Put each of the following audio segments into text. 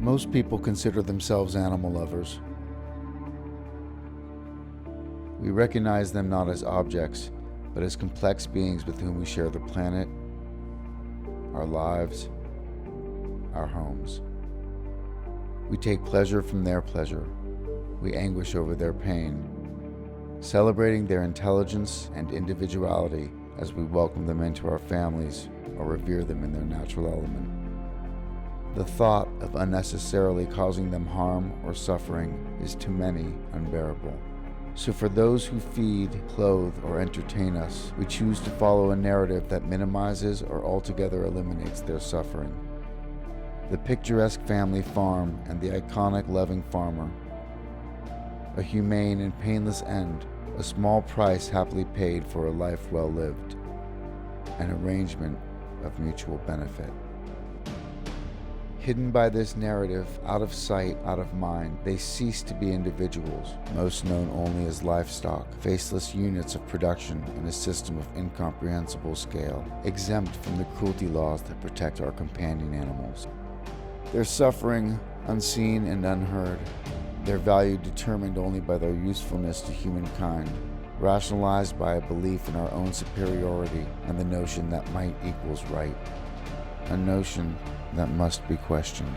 Most people consider themselves animal lovers. We recognize them not as objects, but as complex beings with whom we share the planet, our lives, our homes. We take pleasure from their pleasure. We anguish over their pain, celebrating their intelligence and individuality as we welcome them into our families or revere them in their natural element. The thought of unnecessarily causing them harm or suffering is to many unbearable. So for those who feed, clothe, or entertain us, we choose to follow a narrative that minimizes or altogether eliminates their suffering. The picturesque family farm and the iconic loving farmer. A humane and painless end, a small price happily paid for a life well lived. An arrangement of mutual benefit. Hidden by this narrative, out of sight, out of mind, they cease to be individuals, most known only as livestock, faceless units of production in a system of incomprehensible scale, exempt from the cruelty laws that protect our companion animals. Their suffering, unseen and unheard, their value determined only by their usefulness to humankind, rationalized by a belief in our own superiority and the notion that might equals right, a notion that must be questioned.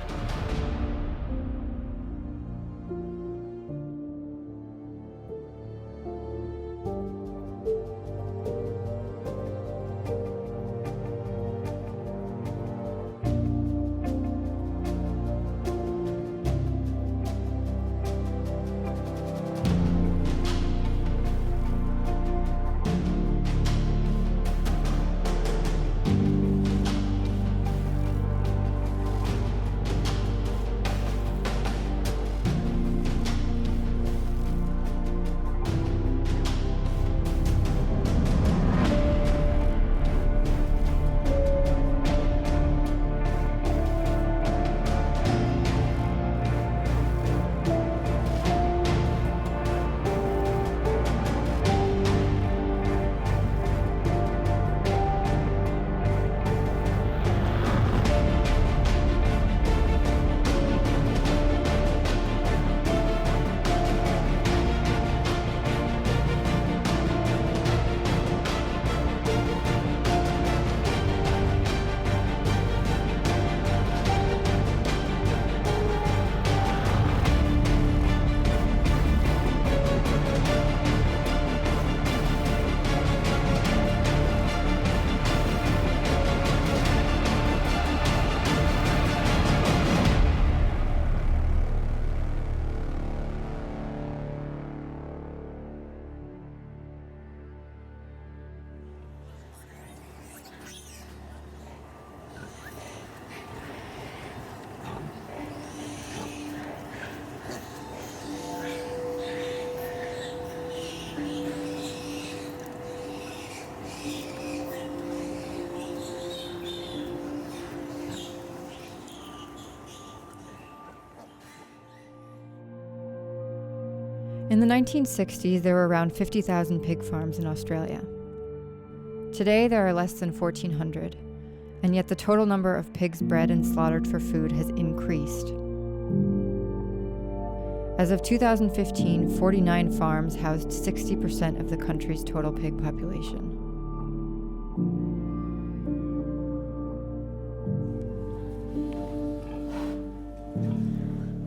In the 1960s, there were around 50,000 pig farms in Australia. Today, there are less than 1,400, and yet the total number of pigs bred and slaughtered for food has increased. As of 2015, 49 farms housed 60% of the country's total pig population.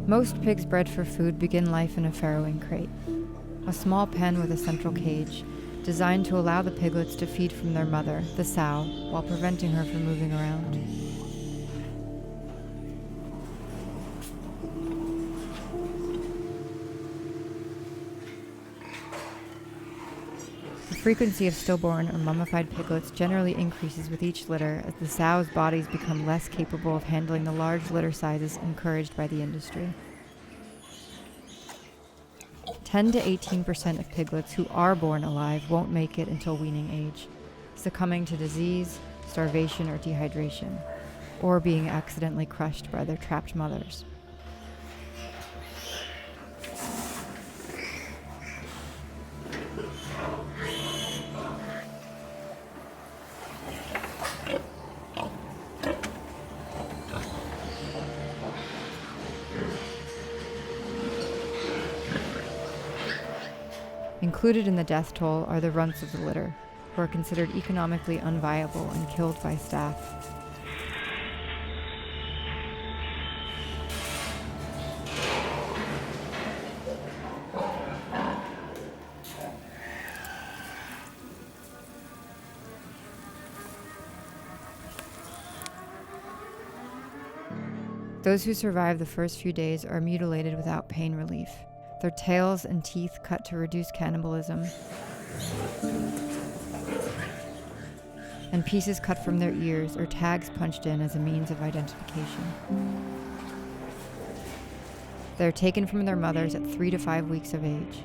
Most pigs bred for food begin life in a farrowing crate, a small pen with a central cage, designed to allow the piglets to feed from their mother, the sow, while preventing her from moving around. The frequency of stillborn or mummified piglets generally increases with each litter as the sows' bodies become less capable of handling the large litter sizes encouraged by the industry. 10 to 18% of piglets who are born alive won't make it until weaning age, succumbing to disease, starvation, or dehydration, or being accidentally crushed by their trapped mothers. Included in the death toll are the runts of the litter, who are considered economically unviable and killed by staff. Those who survive the first few days are mutilated without pain relief, their tails and teeth cut to reduce cannibalism, and pieces cut from their ears or tags punched in as a means of identification. They are taken from their mothers at 3 to 5 weeks of age.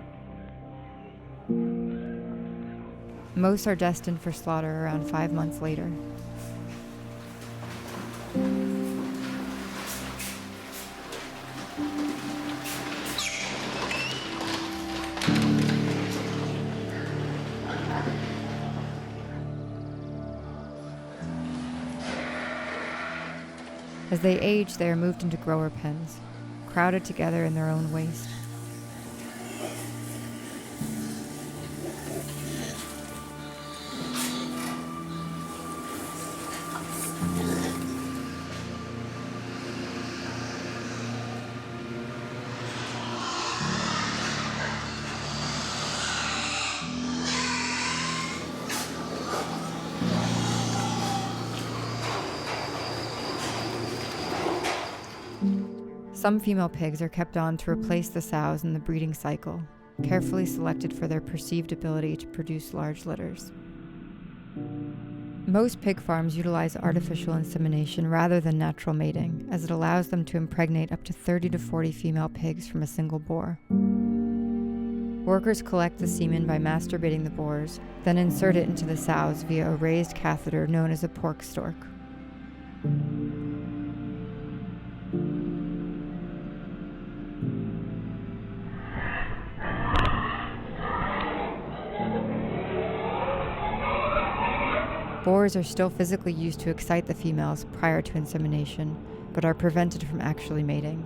Most are destined for slaughter around 5 months later. As they age, they are moved into grower pens, crowded together in their own waste. Some female pigs are kept on to replace the sows in the breeding cycle, carefully selected for their perceived ability to produce large litters. Most pig farms utilize artificial insemination rather than natural mating, as it allows them to impregnate up to 30 to 40 female pigs from a single boar. Workers collect the semen by masturbating the boars, then insert it into the sows via a raised catheter known as a pork stork. Boars are still physically used to excite the females prior to insemination, but are prevented from actually mating.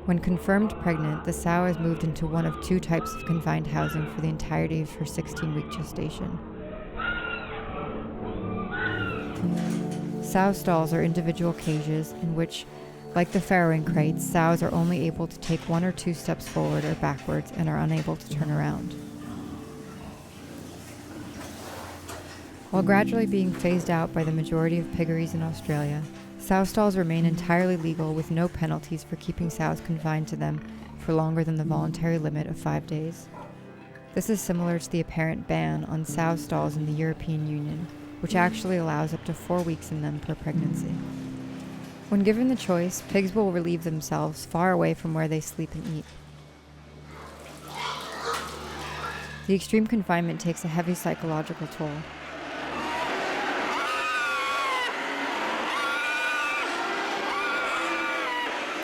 When confirmed pregnant, the sow is moved into one of 2 types of confined housing for the entirety of her 16-week gestation. Sow stalls are individual cages in which, like the farrowing crates, sows are only able to take 1 or 2 steps forward or backwards and are unable to turn around. While gradually being phased out by the majority of piggeries in Australia, sow stalls remain entirely legal with no penalties for keeping sows confined to them for longer than the voluntary limit of 5 days. This is similar to the apparent ban on sow stalls in the European Union, which actually allows up to 4 weeks in them per pregnancy. When given the choice, pigs will relieve themselves far away from where they sleep and eat. The extreme confinement takes a heavy psychological toll.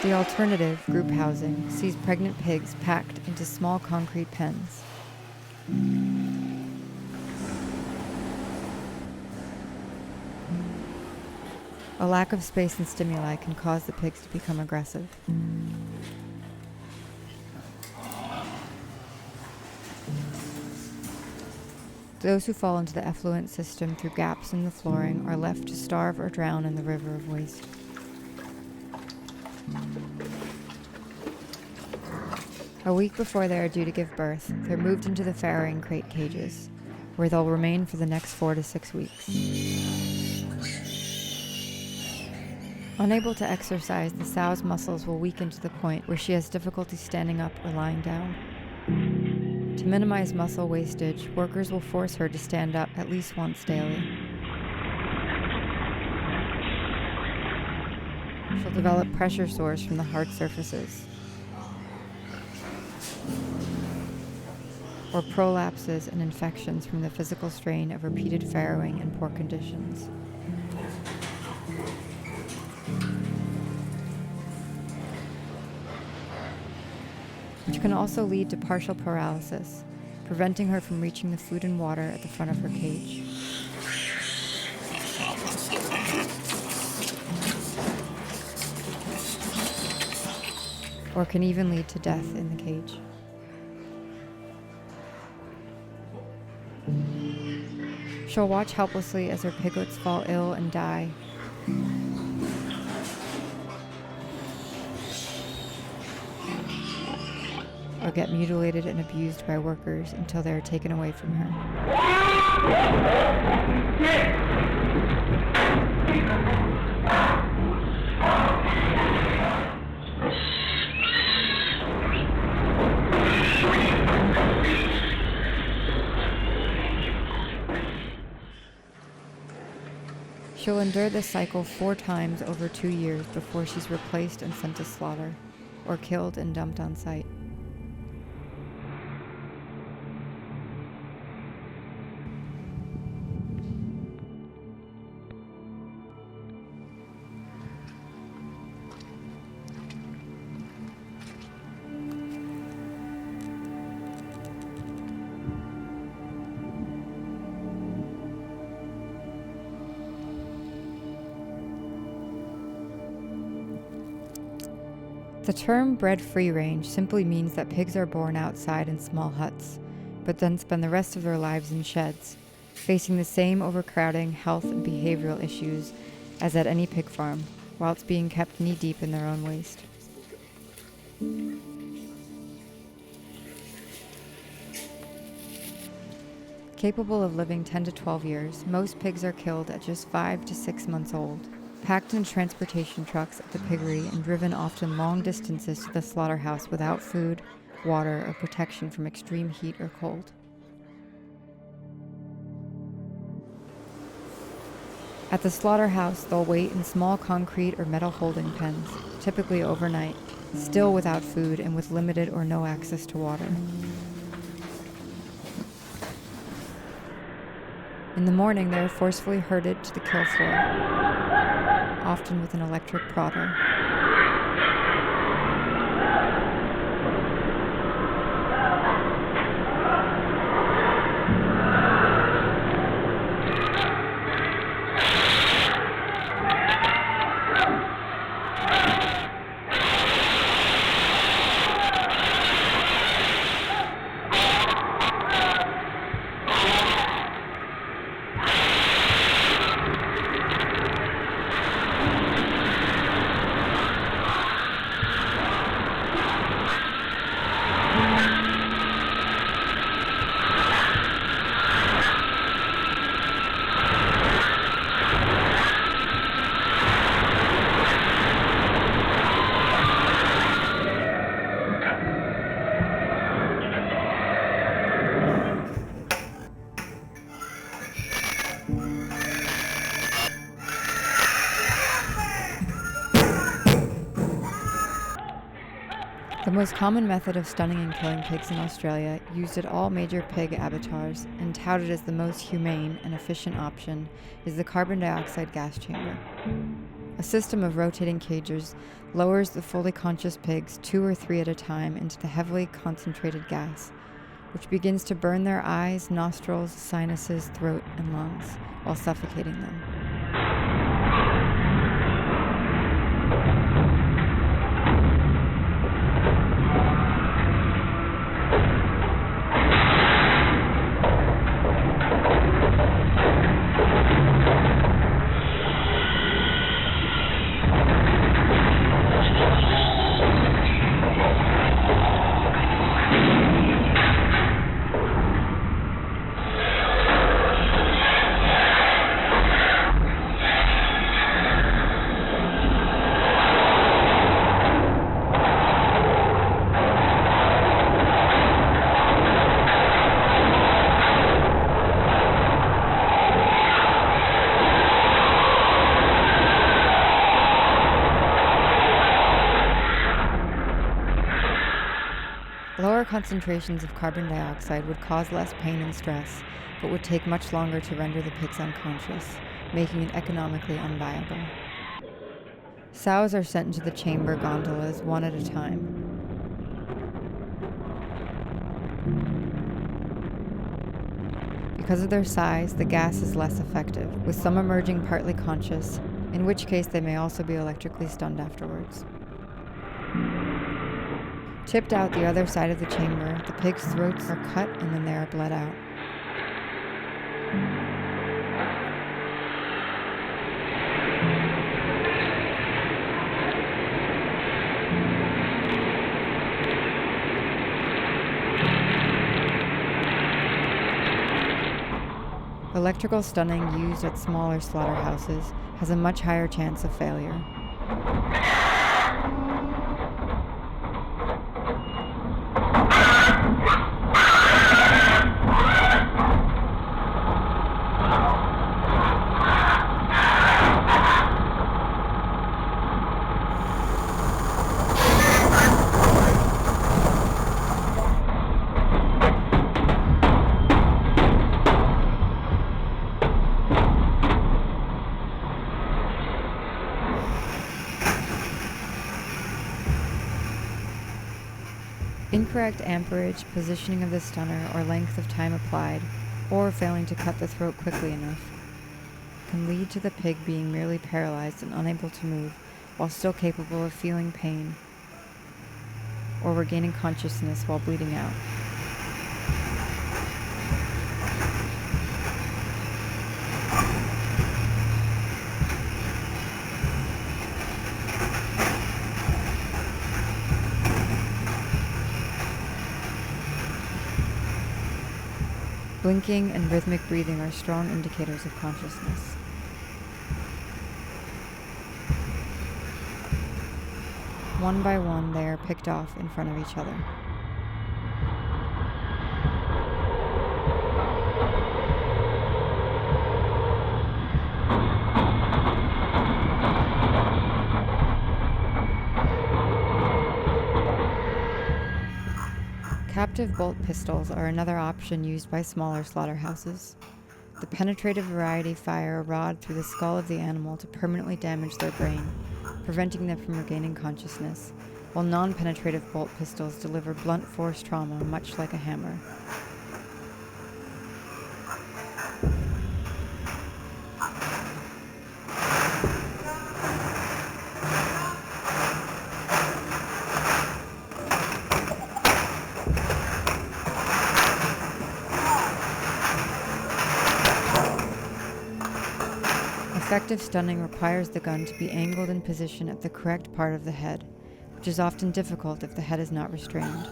The alternative, group housing, sees pregnant pigs packed into small concrete pens. A lack of space and stimuli can cause the pigs to become aggressive. Those who fall into the effluent system through gaps in the flooring are left to starve or drown in the river of waste. A week before they are due to give birth, they're moved into the farrowing crate cages, where they'll remain for the next 4 to 6 weeks. Unable to exercise, the sow's muscles will weaken to the point where she has difficulty standing up or lying down. To minimize muscle wastage, workers will force her to stand up at least once daily. She'll develop pressure sores from the hard surfaces, or prolapses and infections from the physical strain of repeated farrowing in poor conditions. Which can also lead to partial paralysis, preventing her from reaching the food and water at the front of her cage. or can even lead to death in the cage. She'll watch helplessly as her piglets fall ill and die. Or get mutilated and abused by workers until they are taken away from her. She'll endure this cycle 4 times over 2 years before she's replaced and sent to slaughter, or killed and dumped on site. The term bred free range simply means that pigs are born outside in small huts, but then spend the rest of their lives in sheds, facing the same overcrowding, health, and behavioral issues as at any pig farm, whilst being kept knee-deep in their own waste. Capable of living 10 to 12 years, most pigs are killed at just 5 to 6 months old, packed in transportation trucks at the piggery and driven often long distances to the slaughterhouse without food, water, or protection from extreme heat or cold. At the slaughterhouse, they'll wait in small concrete or metal holding pens, typically overnight, still without food and with limited or no access to water. In the morning, they are forcefully herded to the kill floor, often with an electric prodder. The most common method of stunning and killing pigs in Australia, used at all major pig abattoirs and touted as the most humane and efficient option, is the carbon dioxide gas chamber. A system of rotating cages lowers the fully conscious pigs 2 or 3 at a time into the heavily concentrated gas, which begins to burn their eyes, nostrils, sinuses, throat, and lungs, while suffocating them. Lower concentrations of carbon dioxide would cause less pain and stress, but would take much longer to render the pigs unconscious, making it economically unviable. Sows are sent into the chamber gondolas one at a time. Because of their size, the gas is less effective, with some emerging partly conscious, in which case they may also be electrically stunned afterwards. Tipped out the other side of the chamber, the pigs' throats are cut and then they are bled out. Electrical stunning used at smaller slaughterhouses has a much higher chance of failure. Incorrect amperage, positioning of the stunner, or length of time applied, or failing to cut the throat quickly enough, can lead to the pig being merely paralyzed and unable to move while still capable of feeling pain or regaining consciousness while bleeding out. Blinking and rhythmic breathing are strong indicators of consciousness. One by one, they are picked off in front of each other. Captive bolt pistols are another option used by smaller slaughterhouses. The penetrative variety fire a rod through the skull of the animal to permanently damage their brain, preventing them from regaining consciousness, while non-penetrative bolt pistols deliver blunt force trauma much like a hammer. Effective stunning requires the gun to be angled in position at the correct part of the head, which is often difficult if the head is not restrained.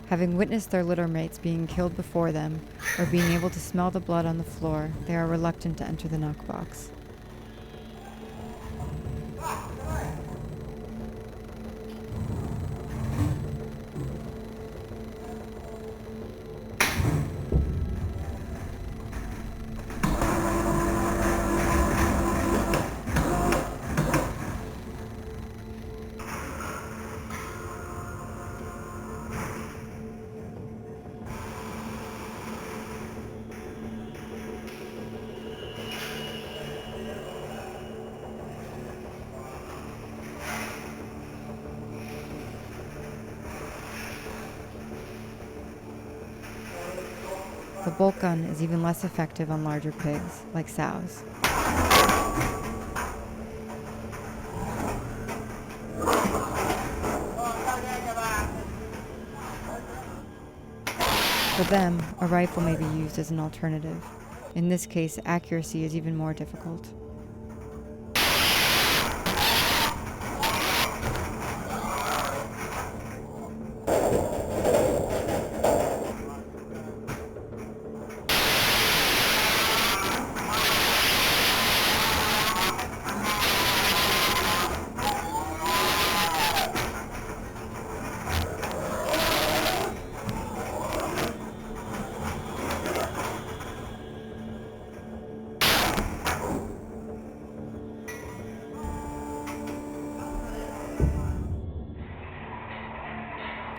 Having witnessed their litter mates being killed before them, or being able to smell the blood on the floor, they are reluctant to enter the knockbox. The bolt gun is even less effective on larger pigs, like sows. For them, a rifle may be used as an alternative. In this case, accuracy is even more difficult.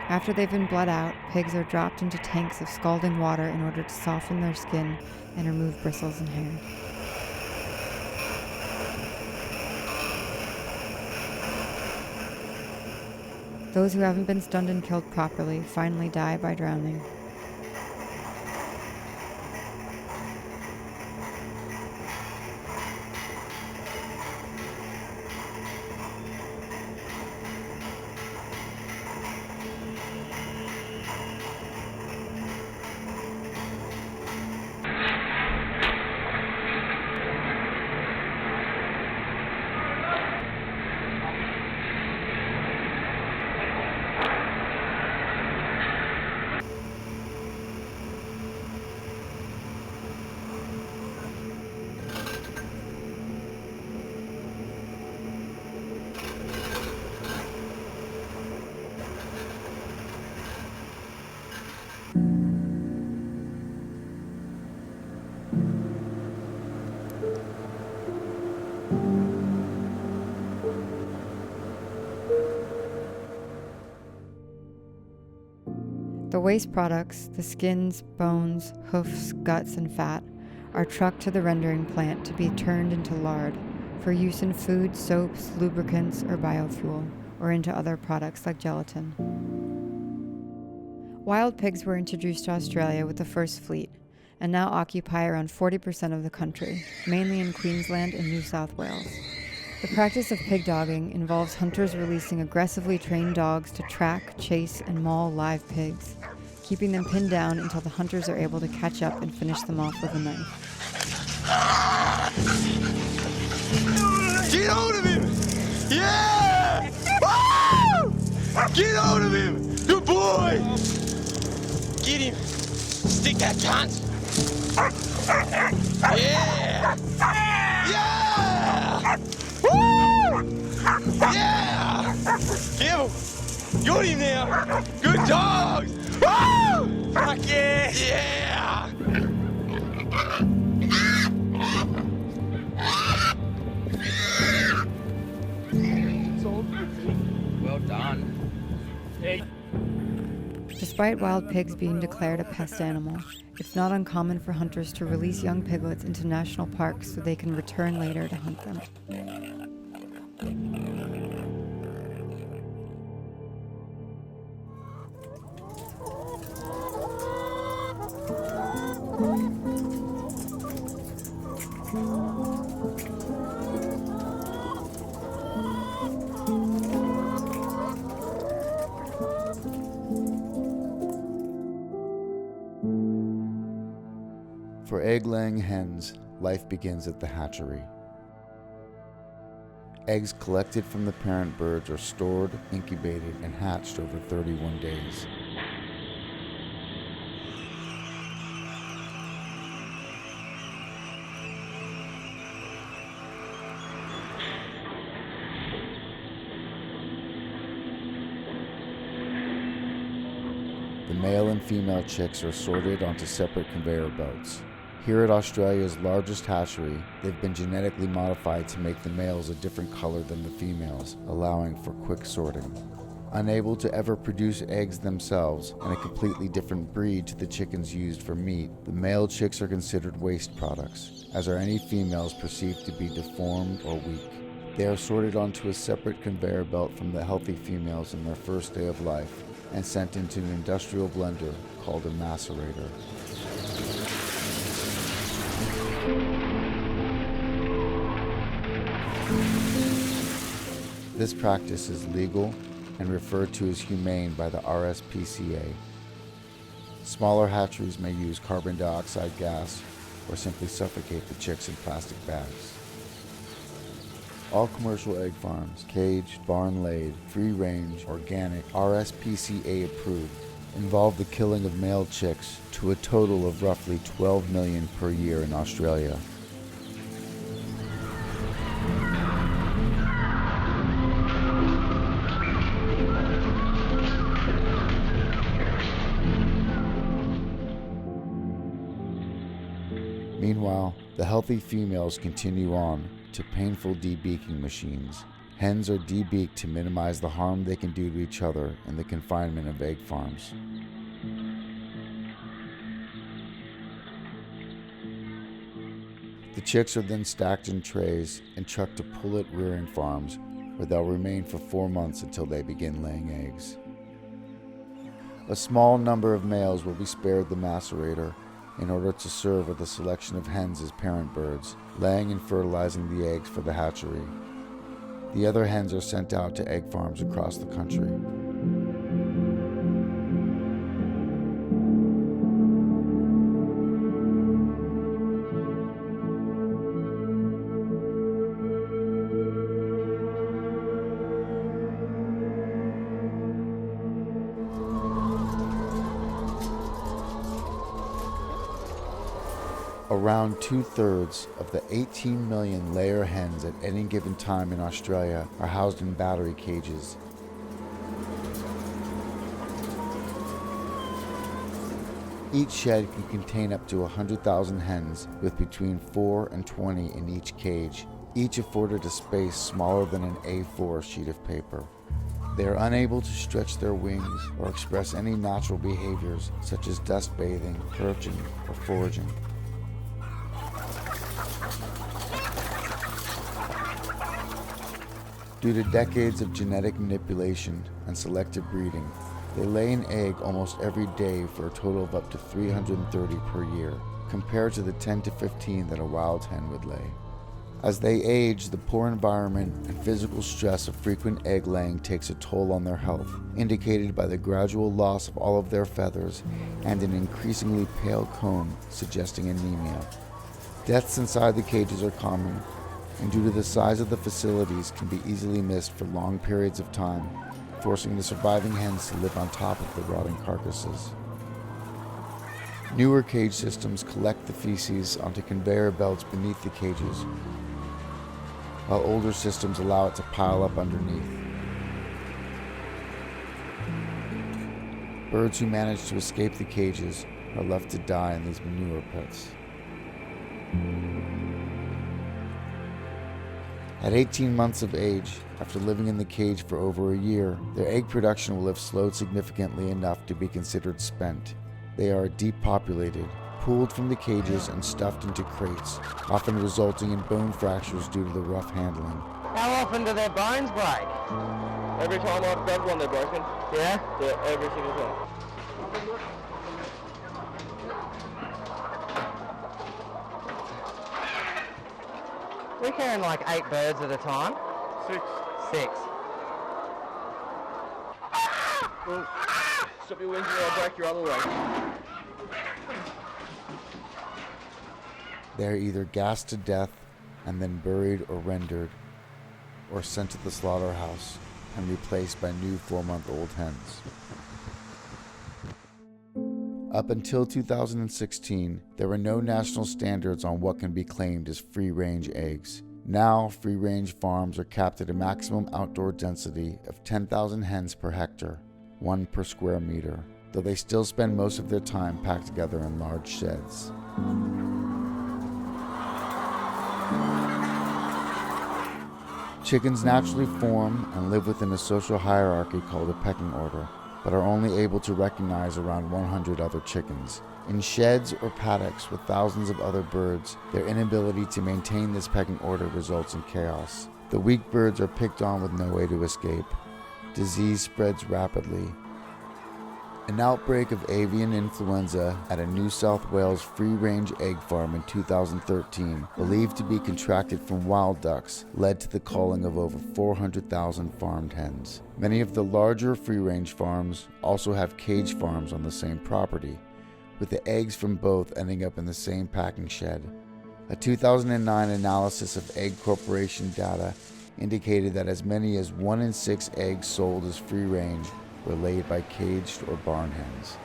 After they've been bled out, pigs are dropped into tanks of scalding water in order to soften their skin and remove bristles and hair. Those who haven't been stunned and killed properly finally die by drowning. The waste products, the skins, bones, hoofs, guts, and fat, are trucked to the rendering plant to be turned into lard for use in food, soaps, lubricants, or biofuel, or into other products like gelatin. Wild pigs were introduced to Australia with the first fleet, and now occupy around 40% of the country, mainly in Queensland and New South Wales. The practice of pig dogging involves hunters releasing aggressively trained dogs to track, chase, and maul live pigs, keeping them pinned down until the hunters are able to catch up and finish them off with a knife. Get hold of him! Yeah! Woo! Get hold of him! Good boy! Get him! Stick that cunt! Yeah! Yeah! Woo! Yeah! Give him! Got him now! Good dogs! Woo! Fuck yeah! Yeah! Well done. Hey. Despite wild pigs being declared a pest animal, it's not uncommon for hunters to release young piglets into national parks so they can return later to hunt them. For egg-laying hens, life begins at the hatchery. Eggs collected from the parent birds are stored, incubated, and hatched over 31 days. The male and female chicks are sorted onto separate conveyor belts. Here at Australia's largest hatchery, they've been genetically modified to make the males a different color than the females, allowing for quick sorting. Unable to ever produce eggs themselves, and a completely different breed to the chickens used for meat, the male chicks are considered waste products, as are any females perceived to be deformed or weak. They are sorted onto a separate conveyor belt from the healthy females in their first day of life, and sent into an industrial blender called a macerator. This practice is legal and referred to as humane by the RSPCA. Smaller hatcheries may use carbon dioxide gas or simply suffocate the chicks in plastic bags. All commercial egg farms, caged, barn-laid, free-range, organic, RSPCA approved, involve the killing of male chicks to a total of roughly 12 million per year in Australia. Meanwhile, the healthy females continue on to painful debeaking machines. Hens are debeaked to minimize the harm they can do to each other in the confinement of egg farms. The chicks are then stacked in trays and trucked to pullet rearing farms, where they'll remain for 4 months until they begin laying eggs. A small number of males will be spared the macerator in order to serve with a selection of hens as parent birds, laying and fertilizing the eggs for the hatchery. The other hens are sent out to egg farms across the country. Around 2/3 of the 18 million layer hens at any given time in Australia are housed in battery cages. Each shed can contain up to 100,000 hens, with between 4 and 20 in each cage, each afforded a space smaller than an A4 sheet of paper. They are unable to stretch their wings or express any natural behaviors such as dust bathing, perching, or foraging. Due to decades of genetic manipulation and selective breeding, they lay an egg almost every day for a total of up to 330 per year, compared to the 10 to 15 that a wild hen would lay. As they age, the poor environment and physical stress of frequent egg laying takes a toll on their health, indicated by the gradual loss of all of their feathers and an increasingly pale comb suggesting anemia. Deaths inside the cages are common, and due to the size of the facilities can be easily missed for long periods of time, forcing the surviving hens to live on top of the rotting carcasses. Newer cage systems collect the feces onto conveyor belts beneath the cages, while older systems allow it to pile up underneath. Birds who manage to escape the cages are left to die in these manure pits. At 18 months of age, after living in the cage for over a year, their egg production will have slowed significantly enough to be considered spent. They are depopulated, pulled from the cages and stuffed into crates, often resulting in bone fractures due to the rough handling. How often do their bones break? Every time I've grabbed one, they're broken. Yeah? Yeah, every single time. We're carrying like 8 birds at a time. 6. 6. Stop your wings or I'll break your other leg. They are either gassed to death and then buried or rendered, or sent to the slaughterhouse and replaced by new 4-month-old hens. Up until 2016, there were no national standards on what can be claimed as free-range eggs. Now, free-range farms are capped at a maximum outdoor density of 10,000 hens per hectare, 1 per square meter, though they still spend most of their time packed together in large sheds. Chickens naturally form and live within a social hierarchy called a pecking order, but are only able to recognize around 100 other chickens. In sheds or paddocks with thousands of other birds, their inability to maintain this pecking order results in chaos. The weak birds are picked on with no way to escape. Disease spreads rapidly. An outbreak of avian influenza at a New South Wales free-range egg farm in 2013, believed to be contracted from wild ducks, led to the culling of over 400,000 farmed hens. Many of the larger free-range farms also have cage farms on the same property, with the eggs from both ending up in the same packing shed. A 2009 analysis of Egg Corporation data indicated that as many as 1 in 6 eggs sold as free-range were laid by caged or barn hens.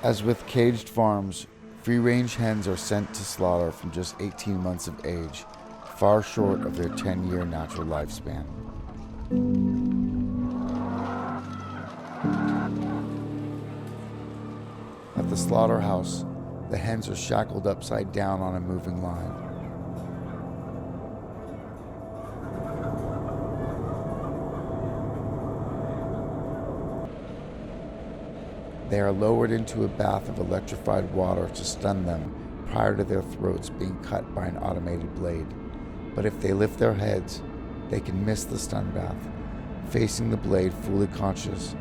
As with caged farms, free-range hens are sent to slaughter from just 18 months of age, far short of their 10-year natural lifespan. At the slaughterhouse, the hens are shackled upside down on a moving line. They are lowered into a bath of electrified water to stun them prior to their throats being cut by an automated blade. But if they lift their heads, they can miss the stun bath, facing the blade fully conscious.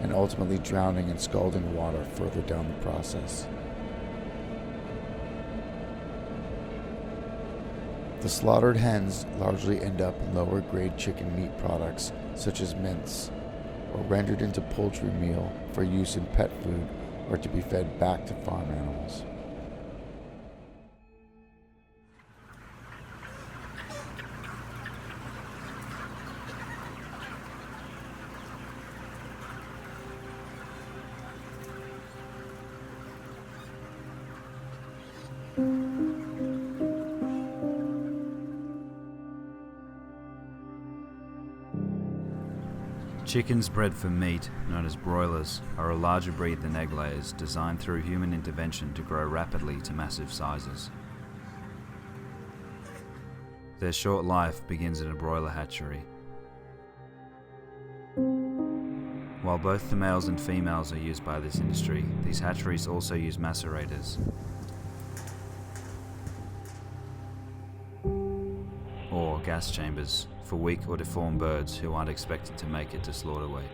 And ultimately drowning in scalding water further down the process. The slaughtered hens largely end up in lower grade chicken meat products such as mince, or rendered into poultry meal for use in pet food or to be fed back to farm animals. Chickens bred for meat, known as broilers, are a larger breed than egg layers, designed through human intervention to grow rapidly to massive sizes. Their short life begins in a broiler hatchery. While both the males and females are used by this industry, these hatcheries also use macerators, or gas chambers, for weak or deformed birds who aren't expected to make it to slaughter weight.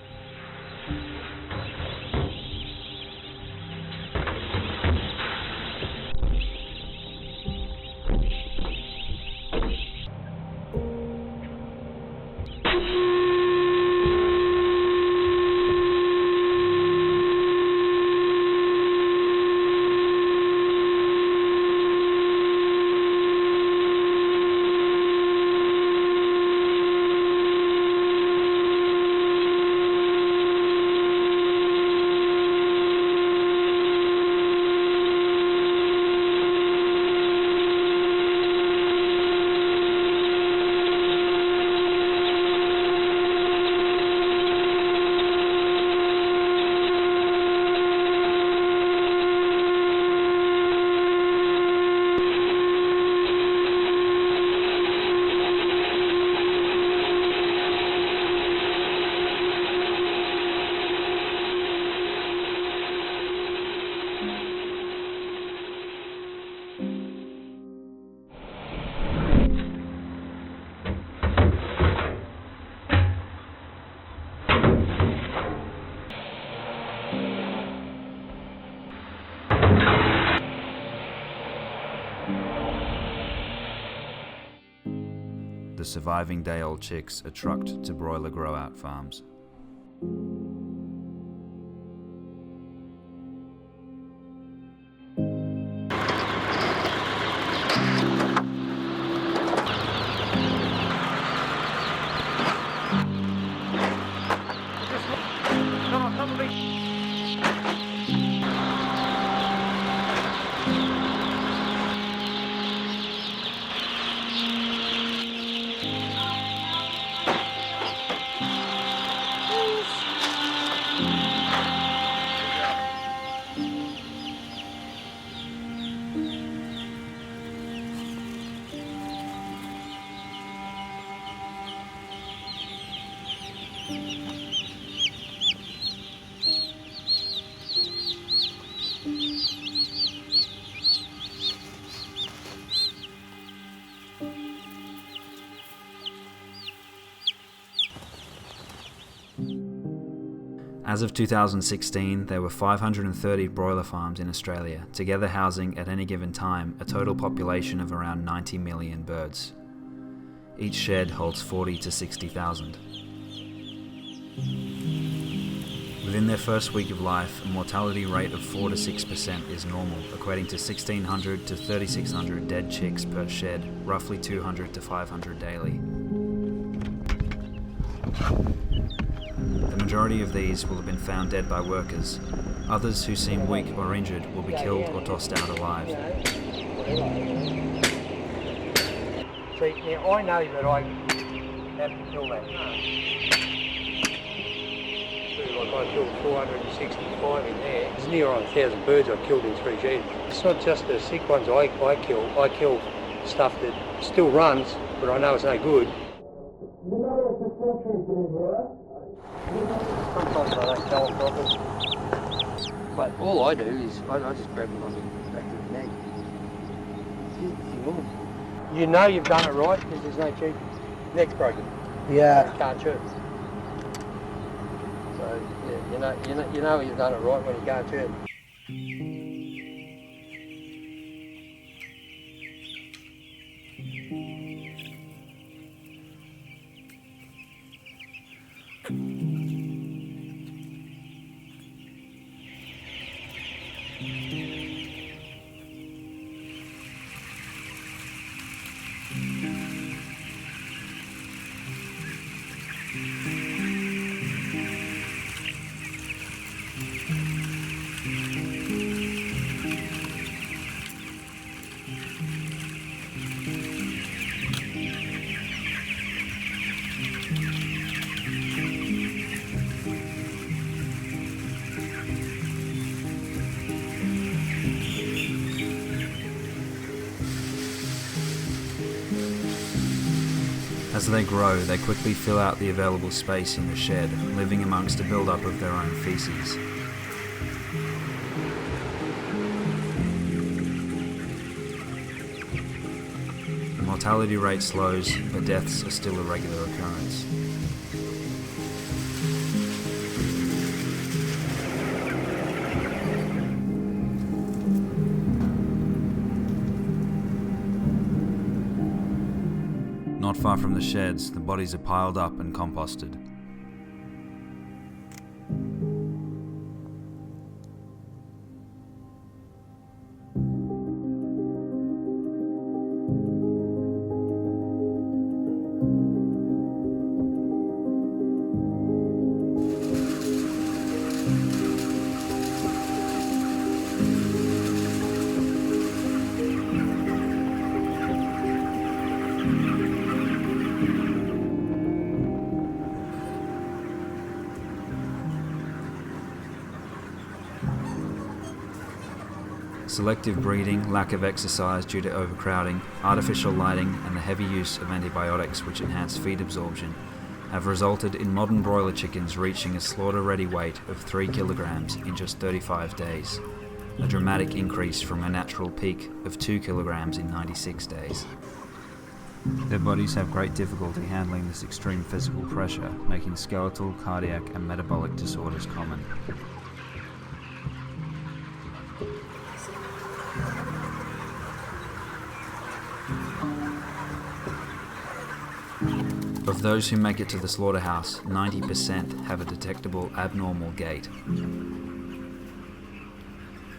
The surviving day-old chicks are trucked to broiler grow-out farms. As of 2016, there were 530 broiler farms in Australia, together housing at any given time a total population of around 90 million birds. Each shed holds 40 to 60,000. Within their first week of life, a mortality rate of 4 to 6% is normal, equating to 1,600 to 3,600 dead chicks per shed, roughly 200 to 500 daily. The majority of these will have been found dead by workers. Others who seem weak or injured will be killed or tossed out alive. See, now I know that I have to kill that. Like I killed 465 in there. It's near on 1,000 birds I killed in 3 sheds. It's not just the sick ones I kill. I kill stuff that still runs, but I know it's no good. sometimes I don't go properly. But all I do is I just grab them on the back of the neck. You know you've done it right because there's no cheek. Neck's broken. Yeah. You can't chew. So yeah, you know you've done it right when you can't chew. As they grow, they quickly fill out the available space in the shed, living amongst a build-up of their own feces. The mortality rate slows, but deaths are still a regular occurrence. Not far from the sheds, the bodies are piled up and composted. Selective breeding, lack of exercise due to overcrowding, artificial lighting, and the heavy use of antibiotics which enhance feed absorption have resulted in modern broiler chickens reaching a slaughter-ready weight of 3 kilograms in just 35 days, a dramatic increase from a natural peak of 2 kilograms in 96 days. Their bodies have great difficulty handling this extreme physical pressure, making skeletal, cardiac, and metabolic disorders common. Of those who make it to the slaughterhouse, 90% have a detectable abnormal gait.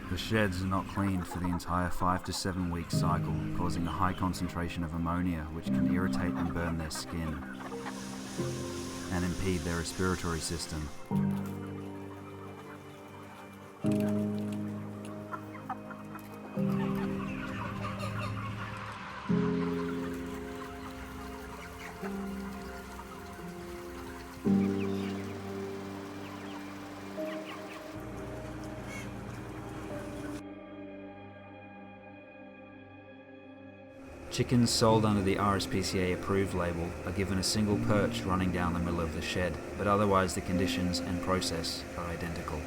The sheds are not cleaned for the entire 5 to 7 week cycle, causing a high concentration of ammonia which can irritate and burn their skin and impede their respiratory system. Chickens sold under the RSPCA approved label are given a single perch running down the middle of the shed, but otherwise the conditions and process are identical.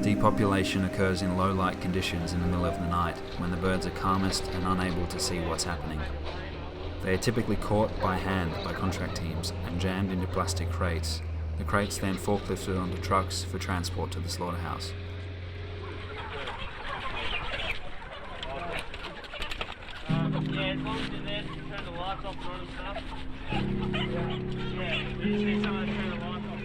Depopulation occurs in low light conditions in the middle of the night, when the birds are calmest and unable to see what's happening. They are typically caught by hand by contract teams and jammed into plastic crates. The crates then forklifted onto trucks for transport to the slaughterhouse. Yeah, as long as you're there, just turn the lights off and on and stuff. Yeah, you see someone turn the lights off.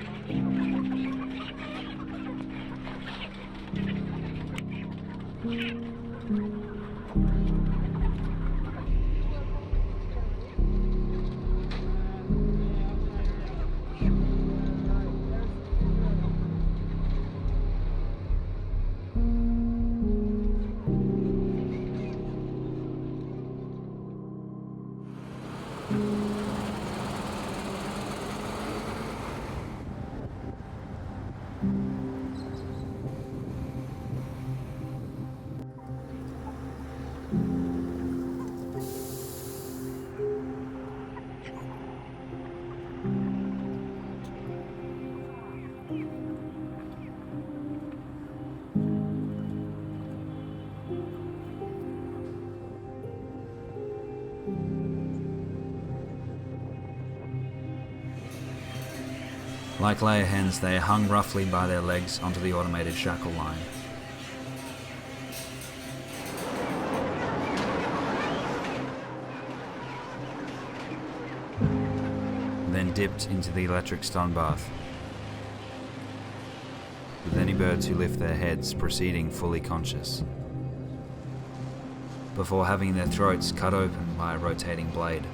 Like layer hens, they are hung roughly by their legs onto the automated shackle line. Then dipped into the electric stun bath, with any birds who lift their heads proceeding fully conscious, before having their throats cut open by a rotating blade.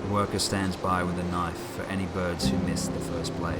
The worker stands by with a knife for any birds who miss the first blade.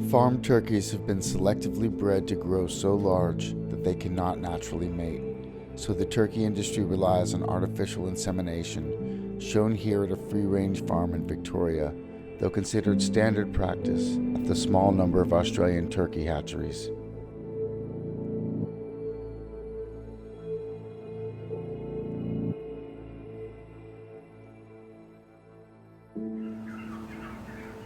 Farm turkeys have been selectively bred to grow so large that they cannot naturally mate, so the turkey industry relies on artificial insemination, shown here at a free-range farm in Victoria, though considered standard practice at the small number of Australian turkey hatcheries.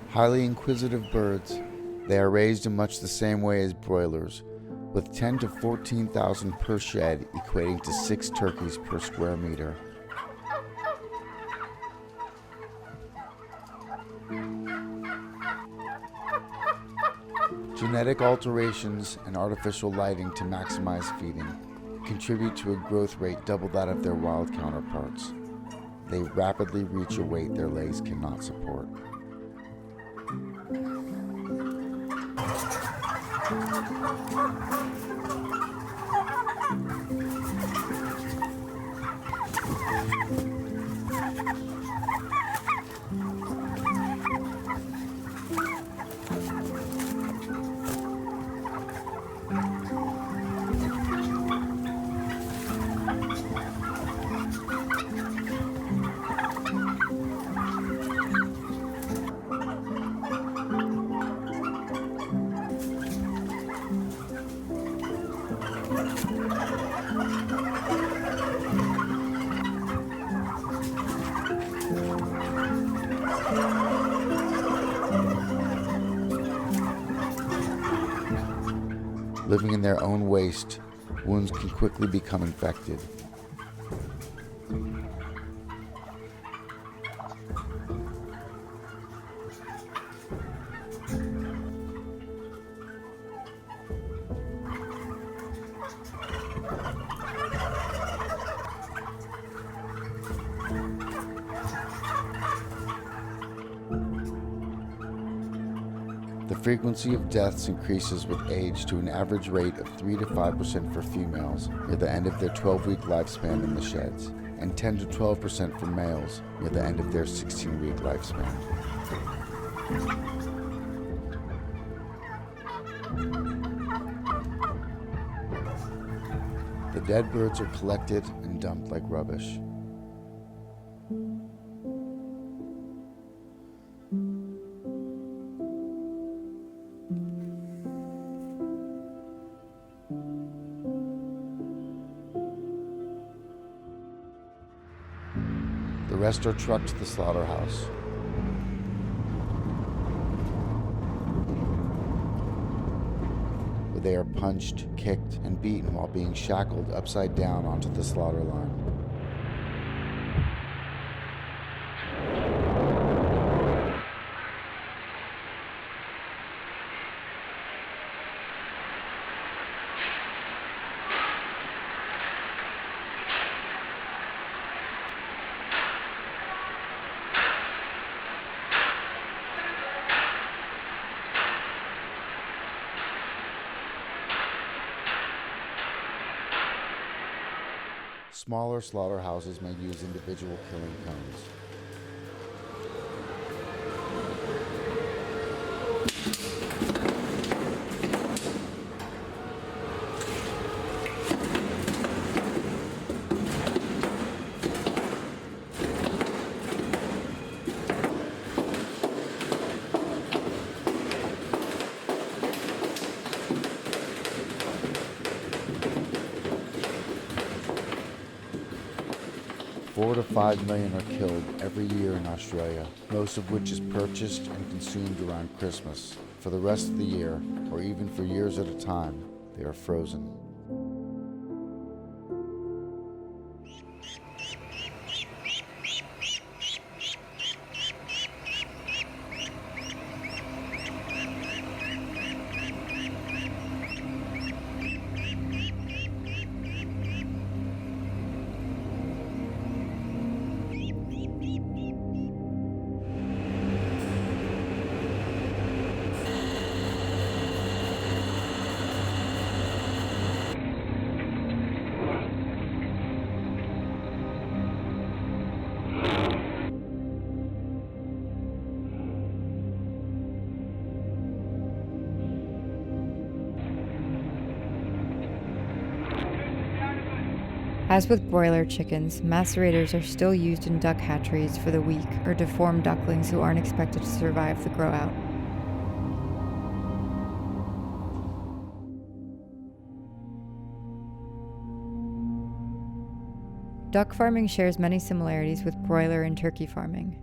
Highly inquisitive birds, they are raised in much the same way as broilers, with 10 to 14,000 per shed, equating to 6 turkeys per square meter. Genetic alterations and artificial lighting to maximize feeding contribute to a growth rate double that of their wild counterparts. They rapidly reach a weight their legs cannot support. Living in their own waste, wounds can quickly become infected. The frequency of deaths increases with age to an average rate of 3 to 5% for females near the end of their 12-week lifespan in the sheds, and 10 to 12% for males near the end of their 16-week lifespan. The dead birds are collected and dumped like rubbish. The rest are trucked to the slaughterhouse. Where they are punched, kicked, and beaten while being shackled upside down onto the slaughter line. Smaller slaughterhouses may use individual killing cones. Four to 5 million are killed every year in Australia, most of which is purchased and consumed around Christmas. For the rest of the year, or even for years at a time, they are frozen. As with broiler chickens, macerators are still used in duck hatcheries for the weak or deformed ducklings who aren't expected to survive the grow-out. Duck farming shares many similarities with broiler and turkey farming.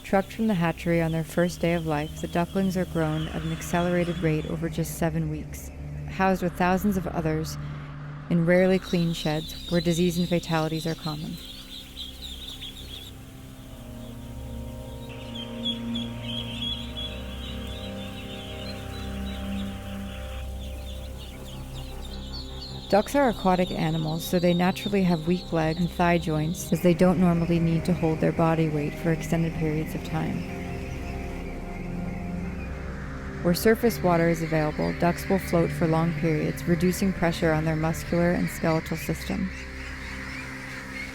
Trucked from the hatchery on their first day of life, the ducklings are grown at an accelerated rate over just 7 weeks, housed with thousands of others in rarely clean sheds where disease and fatalities are common. Ducks are aquatic animals, so they naturally have weak leg and thigh joints, as they don't normally need to hold their body weight for extended periods of time. Where surface water is available, ducks will float for long periods, reducing pressure on their muscular and skeletal system.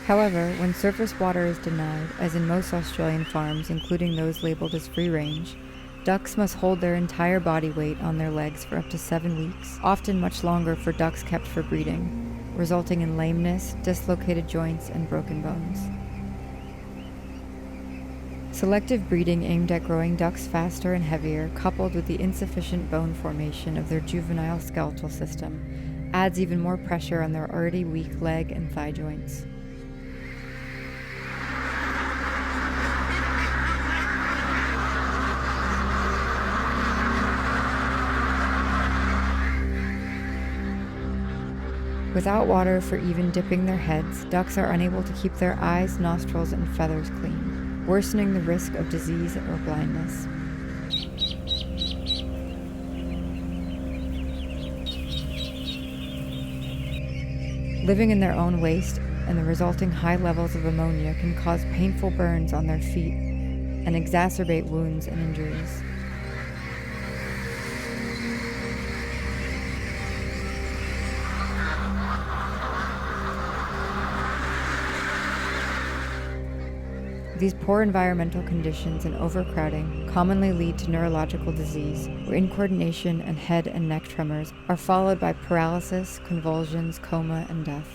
However, when surface water is denied, as in most Australian farms, including those labeled as free range, ducks must hold their entire body weight on their legs for up to 7 weeks, often much longer for ducks kept for breeding, resulting in lameness, dislocated joints, and broken bones. Selective breeding aimed at growing ducks faster and heavier, coupled with the insufficient bone formation of their juvenile skeletal system, adds even more pressure on their already weak leg and thigh joints. Without water for even dipping their heads, ducks are unable to keep their eyes, nostrils, and feathers clean, worsening the risk of disease or blindness. Living in their own waste and the resulting high levels of ammonia can cause painful burns on their feet, and exacerbate wounds and injuries. These poor environmental conditions and overcrowding commonly lead to neurological disease, where incoordination and head and neck tremors are followed by paralysis, convulsions, coma, and death.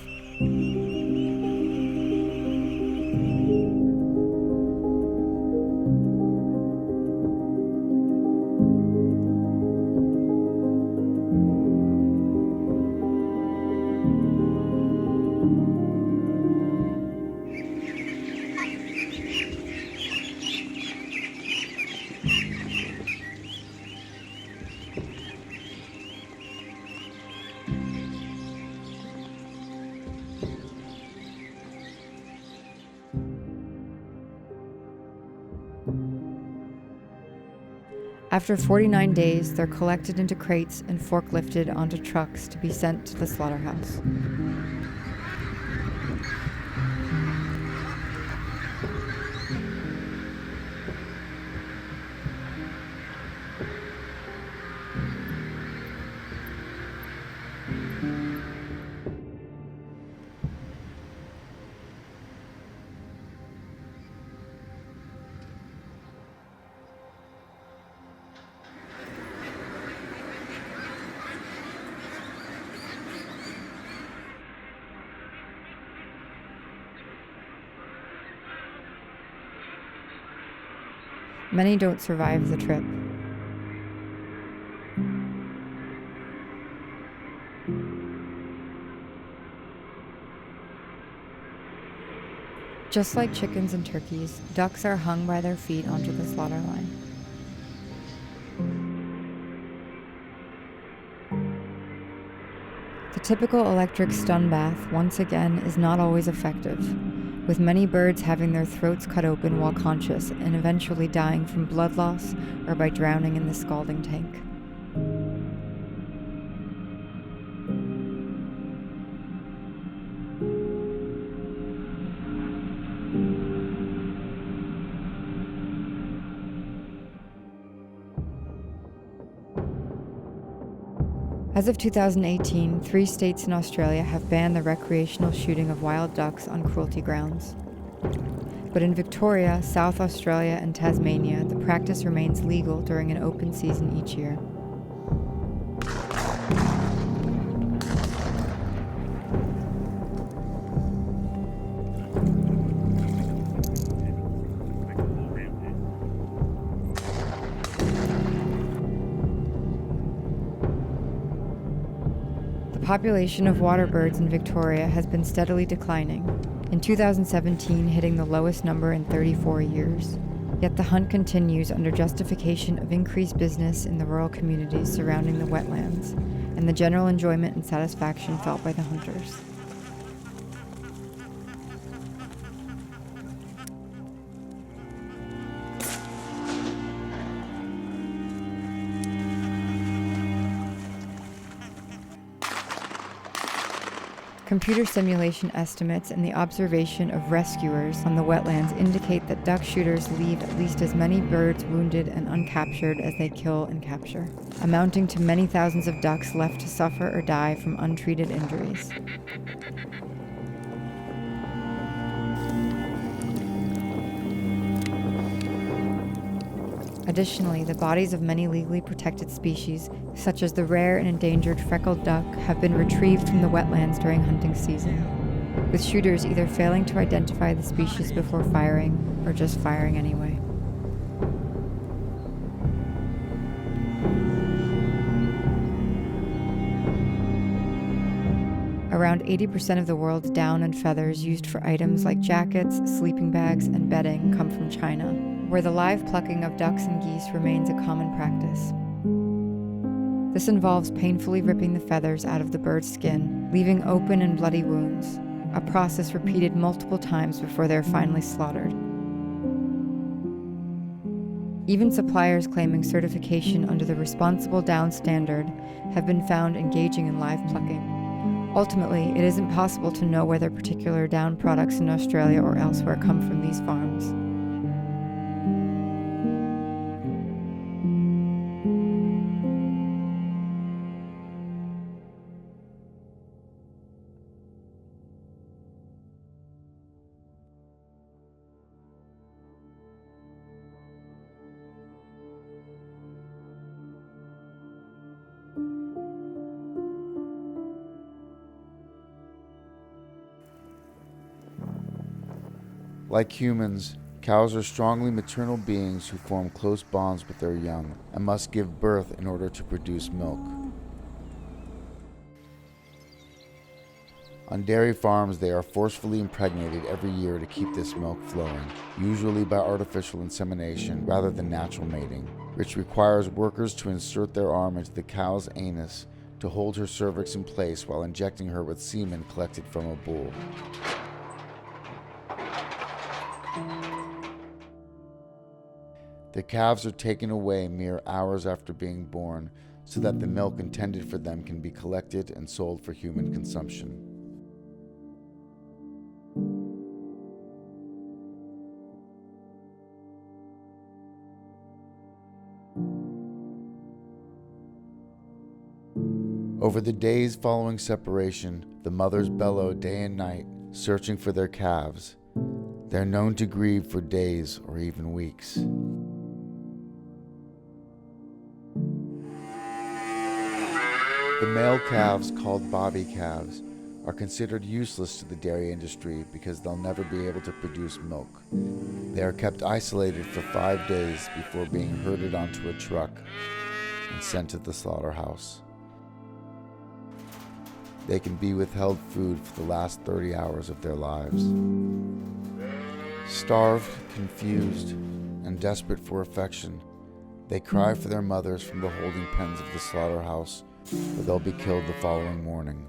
After 49 days, they're collected into crates and forklifted onto trucks to be sent to the slaughterhouse. Many don't survive the trip. Just like chickens and turkeys, ducks are hung by their feet onto the slaughter line. The typical electric stun bath, once again, is not always effective, with many birds having their throats cut open while conscious and eventually dying from blood loss or by drowning in the scalding tank. As of 2018, 3 states in Australia have banned the recreational shooting of wild ducks on cruelty grounds. But in Victoria, South Australia, and Tasmania, the practice remains legal during an open season each year. The population of water birds in Victoria has been steadily declining, in 2017 hitting the lowest number in 34 years. Yet the hunt continues under justification of increased business in the rural communities surrounding the wetlands, and the general enjoyment and satisfaction felt by the hunters. Computer simulation estimates and the observation of rescuers on the wetlands indicate that duck shooters leave at least as many birds wounded and uncaptured as they kill and capture, amounting to many thousands of ducks left to suffer or die from untreated injuries. Additionally, the bodies of many legally protected species, such as the rare and endangered freckled duck, have been retrieved from the wetlands during hunting season, with shooters either failing to identify the species before firing or just firing anyway. Around 80% of the world's down and feathers used for items like jackets, sleeping bags, and bedding come from China, where the live plucking of ducks and geese remains a common practice. This involves painfully ripping the feathers out of the bird's skin, leaving open and bloody wounds, a process repeated multiple times before they are finally slaughtered. Even suppliers claiming certification under the Responsible Down Standard have been found engaging in live plucking. Ultimately, it isn't possible to know whether particular down products in Australia or elsewhere come from these farms. Like humans, cows are strongly maternal beings who form close bonds with their young and must give birth in order to produce milk. On dairy farms, they are forcefully impregnated every year to keep this milk flowing, usually by artificial insemination rather than natural mating, which requires workers to insert their arm into the cow's anus to hold her cervix in place while injecting her with semen collected from a bull. The calves are taken away mere hours after being born so that the milk intended for them can be collected and sold for human consumption. Over the days following separation, the mothers bellow day and night, searching for their calves. They're known to grieve for days or even weeks. The male calves, called bobby calves, are considered useless to the dairy industry because they'll never be able to produce milk. They are kept isolated for 5 days before being herded onto a truck and sent to the slaughterhouse. They can be withheld food for the last 30 hours of their lives. Starved, confused, and desperate for affection, they cry for their mothers from the holding pens of the slaughterhouse, where they'll be killed the following morning.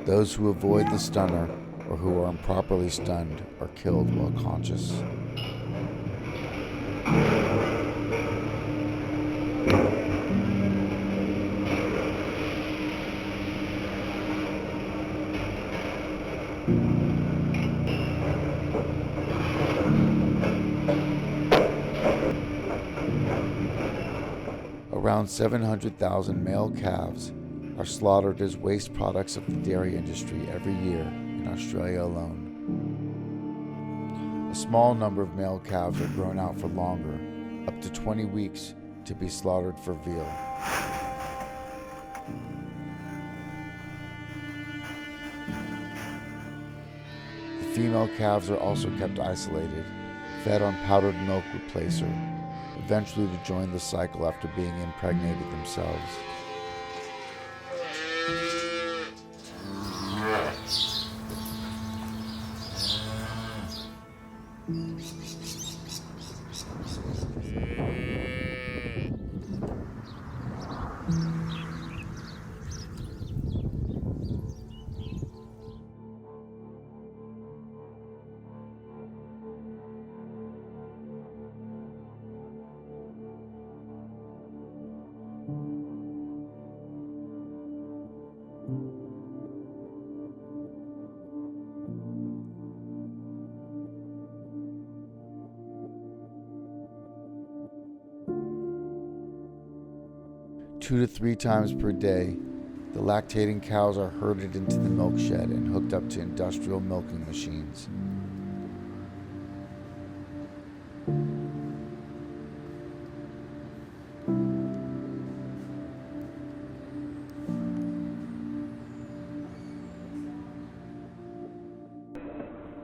Those who avoid the stunner or who are improperly stunned are killed while conscious. Around 700,000 male calves are slaughtered as waste products of the dairy industry every year in Australia alone. A small number of male calves are grown out for longer, up to 20 weeks, to be slaughtered for veal. The female calves are also kept isolated, fed on powdered milk replacer, eventually to join the cycle after being impregnated themselves. Two to three times per day, the lactating cows are herded into the milk shed and hooked up to industrial milking machines.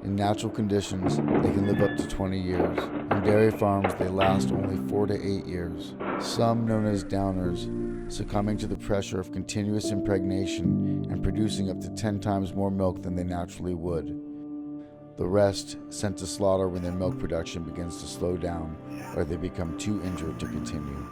In natural conditions, they can live up to 20 years. On dairy farms, they last only 4 to 8 years. Some, known as downers, succumbing to the pressure of continuous impregnation and producing up to 10 times more milk than they naturally would. The rest sent to slaughter when their milk production begins to slow down or they become too injured to continue.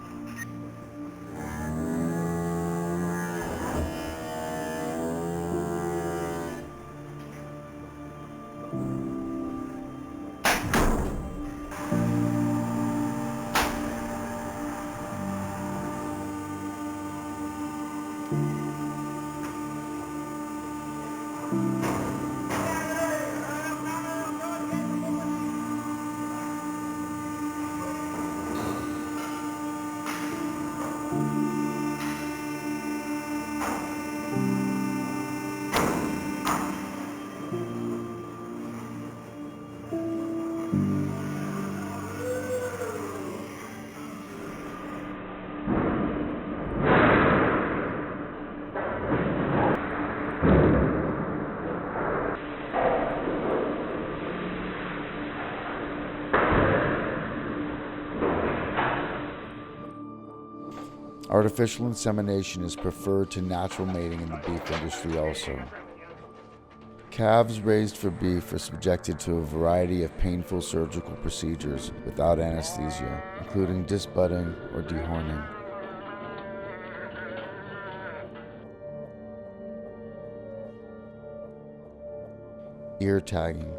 Artificial insemination is preferred to natural mating in the beef industry also. Calves raised for beef are subjected to a variety of painful surgical procedures without anesthesia, including disbudding or dehorning. Ear tagging.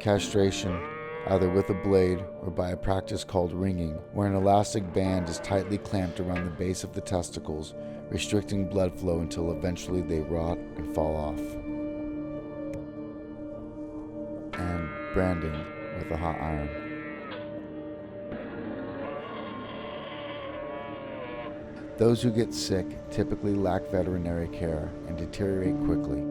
Castration, either with a blade or by a practice called ringing, where an elastic band is tightly clamped around the base of the testicles, restricting blood flow until eventually they rot and fall off. And branding with a hot iron. Those who get sick typically lack veterinary care and deteriorate quickly.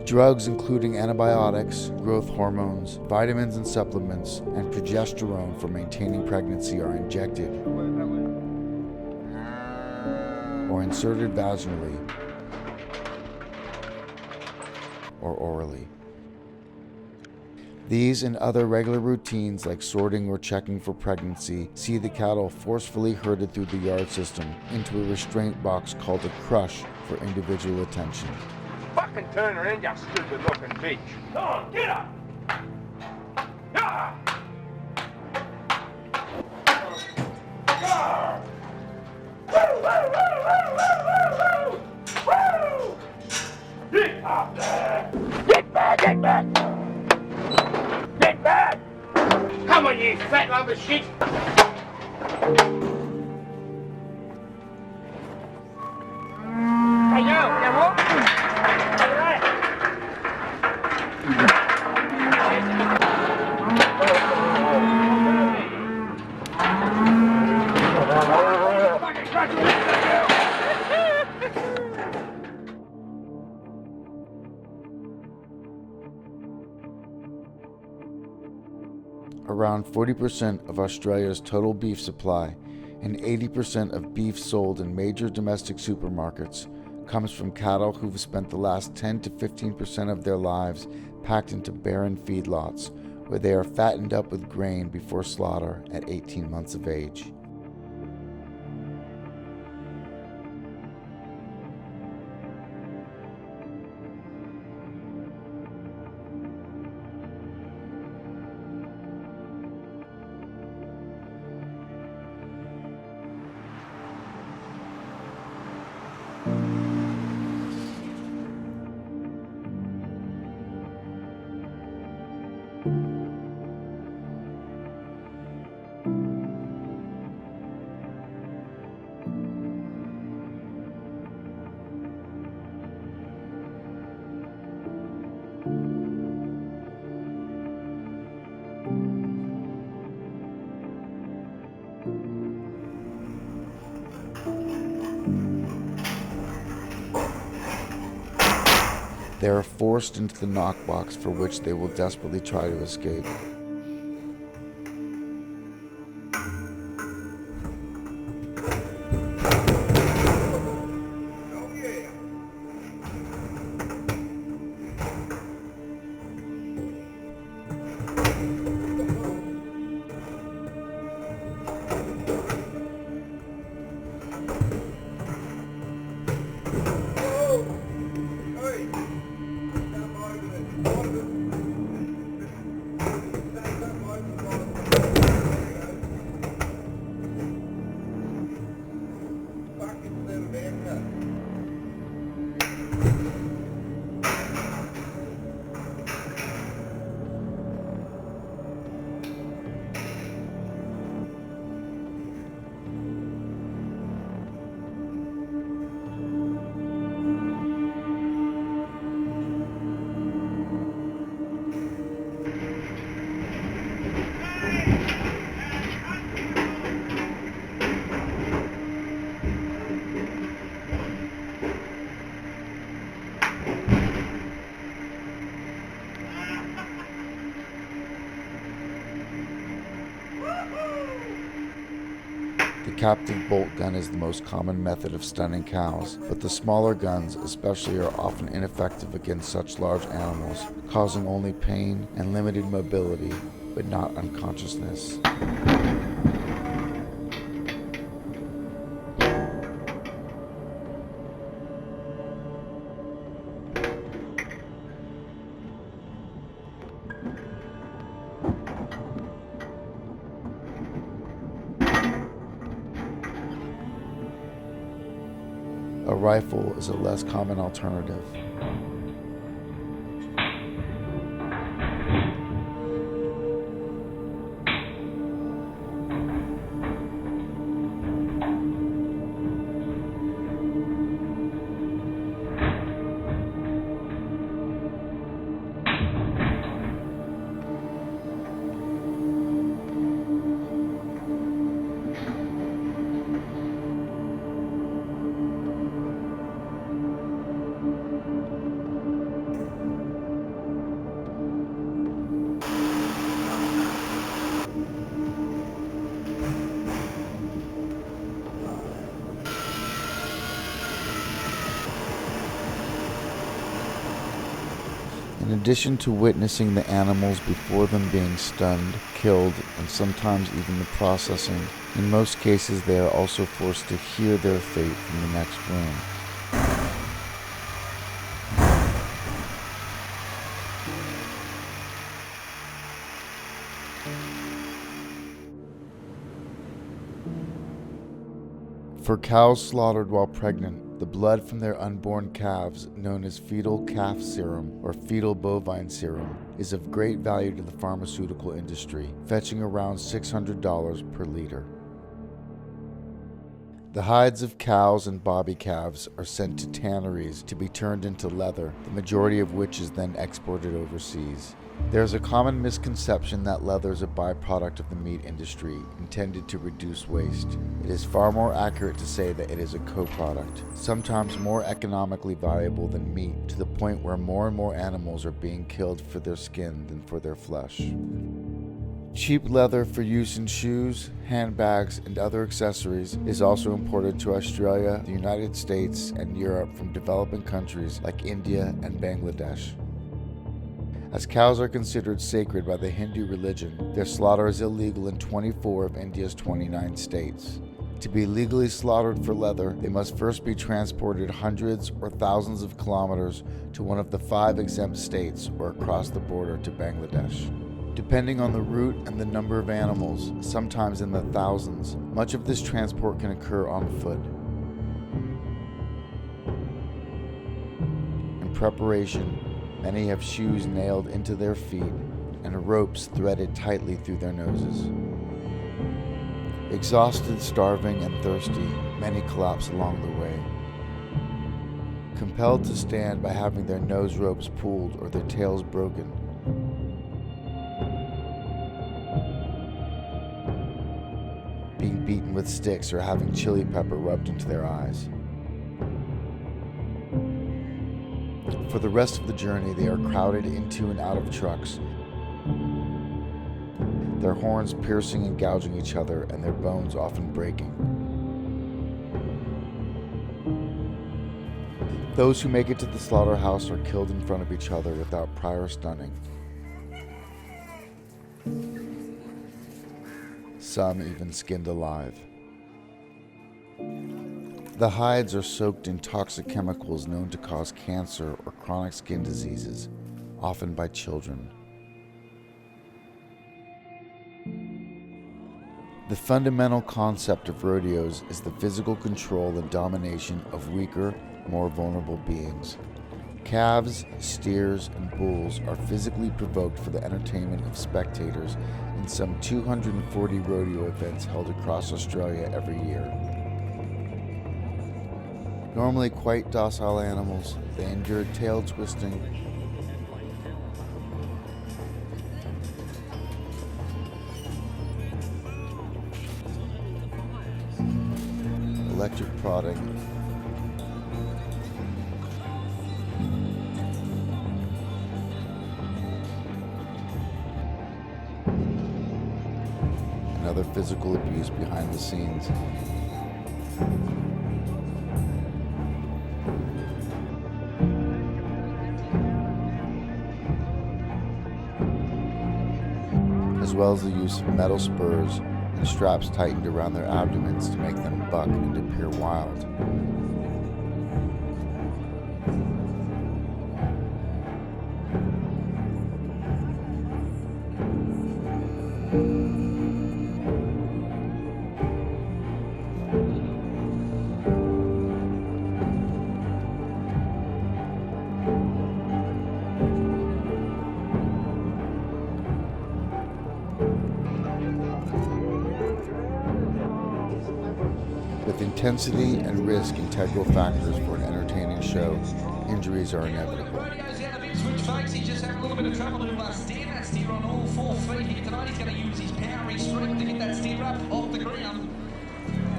Drugs including antibiotics, growth hormones, vitamins and supplements, and progesterone for maintaining pregnancy are injected or inserted vaginally or orally. These and other regular routines like sorting or checking for pregnancy see the cattle forcefully herded through the yard system into a restraint box called a crush for individual attention. Fucking turn around, you stupid looking bitch. Come on, get up! Yeah! Get up there! Get back, get back! Get back! Come on, you fat lump of shit! Hey, you what? Around 40% of Australia's total beef supply and 80% of beef sold in major domestic supermarkets comes from cattle who've spent the last 10 to 15% of their lives packed into barren feedlots, where they are fattened up with grain before slaughter at 18 months of age. They are forced into the knockbox for which they will desperately try to escape. The captive bolt gun is the most common method of stunning cows, but the smaller guns especially are often ineffective against such large animals, causing only pain and limited mobility, but not unconsciousness. A rifle is a less common alternative. In addition to witnessing the animals before them being stunned, killed, and sometimes even the processing, in most cases they are also forced to hear their fate from the next room. For cows slaughtered while pregnant, the blood from their unborn calves, known as fetal calf serum or fetal bovine serum, is of great value to the pharmaceutical industry, fetching around $600 per liter. The hides of cows and bobby calves are sent to tanneries to be turned into leather, the majority of which is then exported overseas. There is a common misconception that leather is a byproduct of the meat industry, intended to reduce waste. It is far more accurate to say that it is a co-product, sometimes more economically valuable than meat, to the point where more and more animals are being killed for their skin than for their flesh. Cheap leather for use in shoes, handbags, and other accessories is also imported to Australia, the United States, and Europe from developing countries like India and Bangladesh. As cows are considered sacred by the Hindu religion, their slaughter is illegal in 24 of India's 29 states. To be legally slaughtered for leather, they must first be transported hundreds or thousands of kilometers to one of the 5 exempt states or across the border to Bangladesh. Depending on the route and the number of animals, sometimes in the thousands, much of this transport can occur on foot. In preparation, many have shoes nailed into their feet and ropes threaded tightly through their noses. Exhausted, starving, and thirsty, many collapse along the way. Compelled to stand by having their nose ropes pulled or their tails broken, being beaten with sticks or having chili pepper rubbed into their eyes. For the rest of the journey, they are crowded into and out of trucks, their horns piercing and gouging each other, and their bones often breaking. Those who make it to the slaughterhouse are killed in front of each other without prior stunning. Some even skinned alive. The hides are soaked in toxic chemicals known to cause cancer or chronic skin diseases, often by children. The fundamental concept of rodeos is the physical control and domination of weaker, more vulnerable beings. Calves, steers, and bulls are physically provoked for the entertainment of spectators in some 240 rodeo events held across Australia every year. Normally quite docile animals, they endured tail twisting, electric prodding, and other physical abuse behind the scenes. As well as the use of metal spurs and straps tightened around their abdomens to make them buck and appear wild. With intensity and risk integral factors for an entertaining show, injuries are inevitable. Rodeo's out of Ipswich, folks. He's just having a little bit of trouble to steer that steer on all 4 feet here tonight. He's going to use his power, his strength to get that steer up off the ground.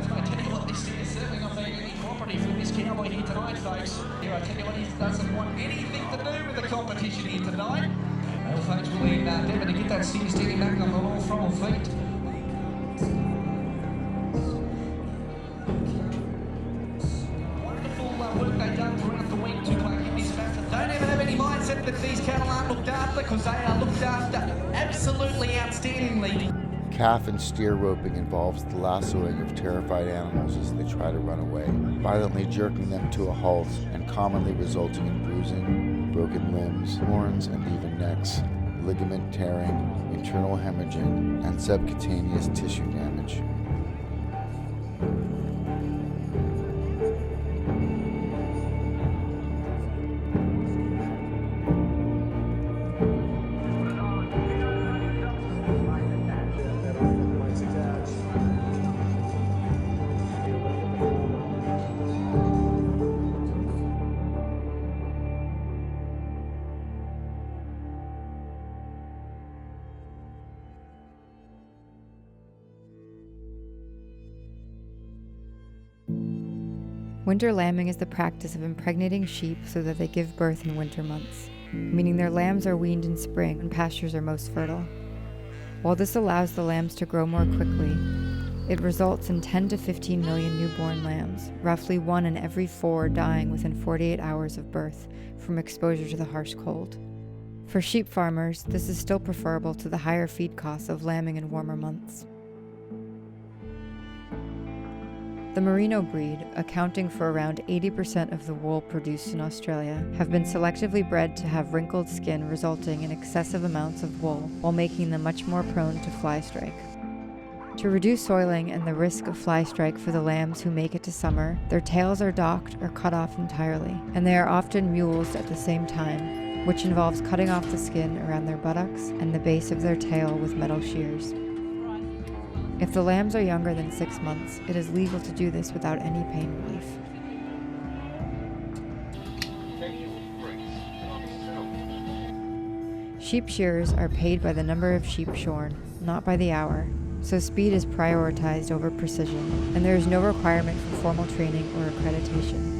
I tell you what, this steer is certainly not being any cooperative from this cowboy here tonight, folks. Here, I tell you what, he doesn't want anything to do with the competition here tonight. Well, folks, we'll endeavour to get that steer steady back on all 4 feet. Work they've done throughout the week to get this back. Don't ever have any mindset that these cattle aren't looked after, because they are looked after absolutely outstandingly. Calf and steer roping involves the lassoing of terrified animals as they try to run away, violently jerking them to a halt and commonly resulting in bruising, broken limbs, horns, and even necks, ligament tearing, internal hemorrhaging, and subcutaneous tissue damage. Winter lambing is the practice of impregnating sheep so that they give birth in winter months, meaning their lambs are weaned in spring when pastures are most fertile. While this allows the lambs to grow more quickly, it results in 10 to 15 million newborn lambs, roughly 1 in every 4 dying within 48 hours of birth from exposure to the harsh cold. For sheep farmers, this is still preferable to the higher feed costs of lambing in warmer months. The Merino breed, accounting for around 80% of the wool produced in Australia, have been selectively bred to have wrinkled skin, resulting in excessive amounts of wool, while making them much more prone to fly strike. To reduce soiling and the risk of fly strike for the lambs who make it to summer, their tails are docked or cut off entirely, and they are often mulesed at the same time, which involves cutting off the skin around their buttocks and the base of their tail with metal shears. If the lambs are younger than 6 months, it is legal to do this without any pain relief. Sheep shearers are paid by the number of sheep shorn, not by the hour, so speed is prioritized over precision, and there is no requirement for formal training or accreditation.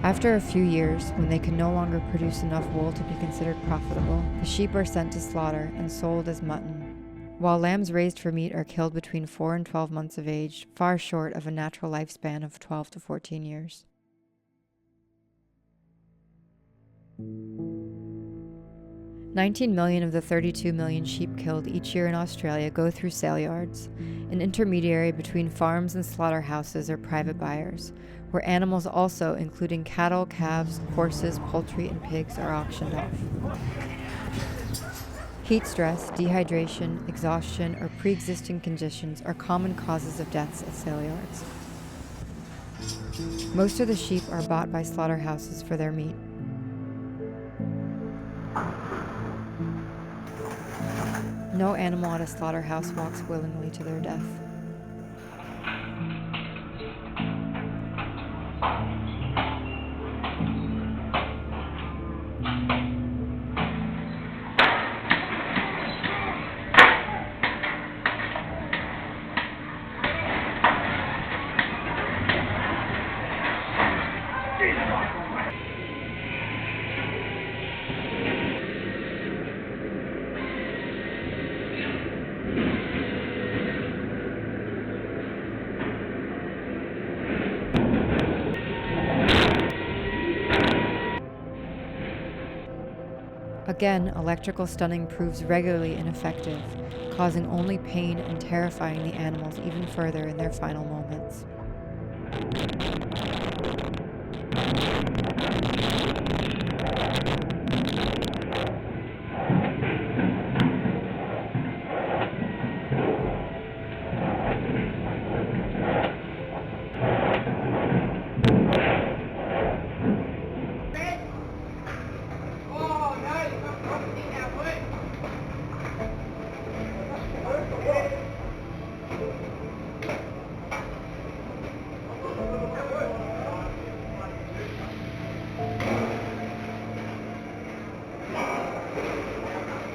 After a few years, when they can no longer produce enough wool to be considered profitable, the sheep are sent to slaughter and sold as mutton, while lambs raised for meat are killed between 4 and 12 months of age, far short of a natural lifespan of 12 to 14 years. $19 million of the 32 million sheep killed each year in Australia go through sale yards, an intermediary between farms and slaughterhouses or private buyers, where animals also, including cattle, calves, horses, poultry, and pigs, are auctioned off. Heat stress, dehydration, exhaustion, or pre-existing conditions are common causes of deaths at sale yards. Most of the sheep are bought by slaughterhouses for their meat. No animal at a slaughterhouse walks willingly to their death. Again, electrical stunning proves regularly ineffective, causing only pain and terrifying the animals even further in their final moments.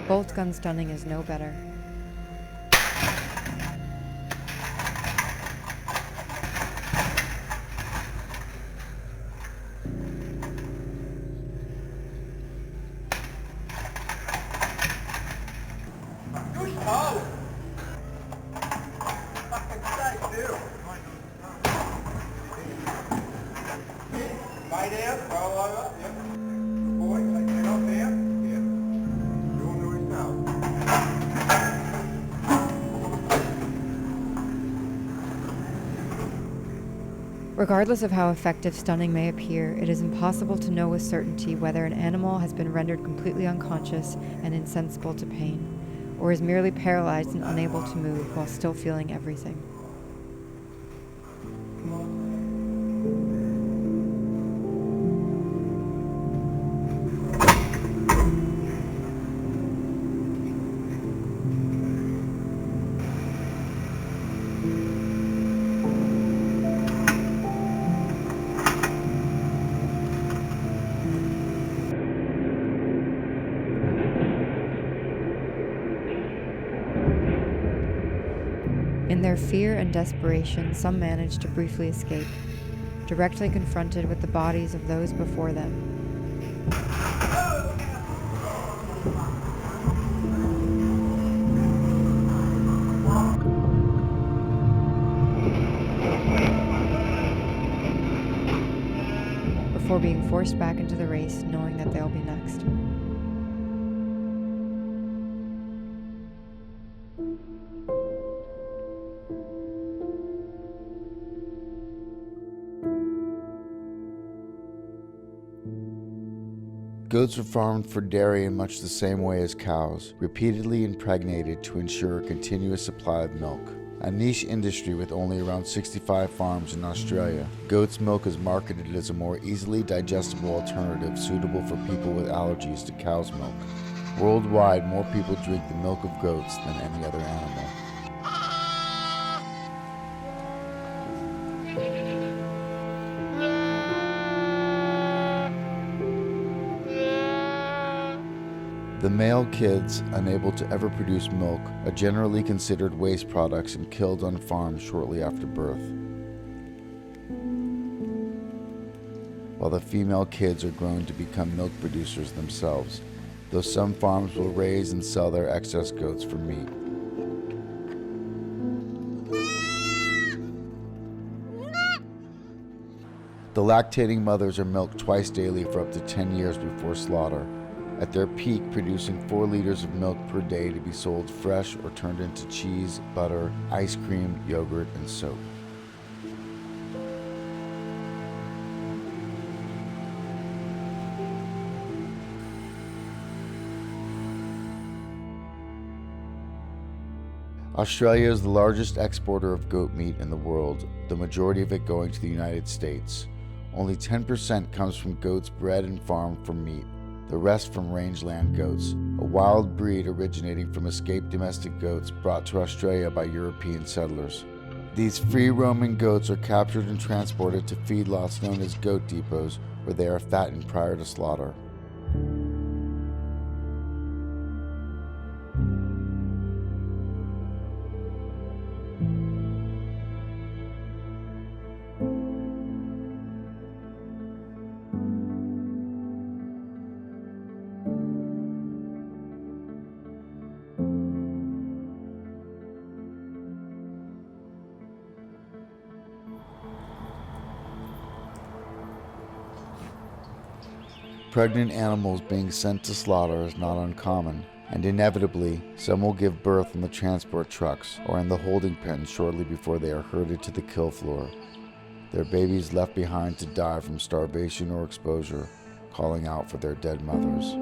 Bolt gun stunning is no better. Regardless of how effective stunning may appear, it is impossible to know with certainty whether an animal has been rendered completely unconscious and insensible to pain, or is merely paralyzed and unable to move while still feeling everything. In their fear and desperation, some manage to briefly escape, directly confronted with the bodies of those before them. Before being forced back into the race, knowing that they'll be next. Goats are farmed for dairy in much the same way as cows, repeatedly impregnated to ensure a continuous supply of milk. A niche industry with only around 65 farms in Australia, goat's milk is marketed as a more easily digestible alternative suitable for people with allergies to cow's milk. Worldwide, more people drink the milk of goats than any other animal. The male kids, unable to ever produce milk, are generally considered waste products and killed on farms shortly after birth, while the female kids are grown to become milk producers themselves, though some farms will raise and sell their excess goats for meat. The lactating mothers are milked twice daily for up to 10 years before slaughter, at their peak producing 4 liters of milk per day to be sold fresh or turned into cheese, butter, ice cream, yogurt, and soap. Australia is the largest exporter of goat meat in the world, the majority of it going to the United States. Only 10% comes from goats bred and farmed for meat, the rest from rangeland goats, a wild breed originating from escaped domestic goats brought to Australia by European settlers. These free-roaming goats are captured and transported to feedlots known as goat depots, where they are fattened prior to slaughter. Pregnant animals being sent to slaughter is not uncommon, and inevitably, some will give birth on the transport trucks or in the holding pens shortly before they are herded to the kill floor. Their babies left behind to die from starvation or exposure, calling out for their dead mothers.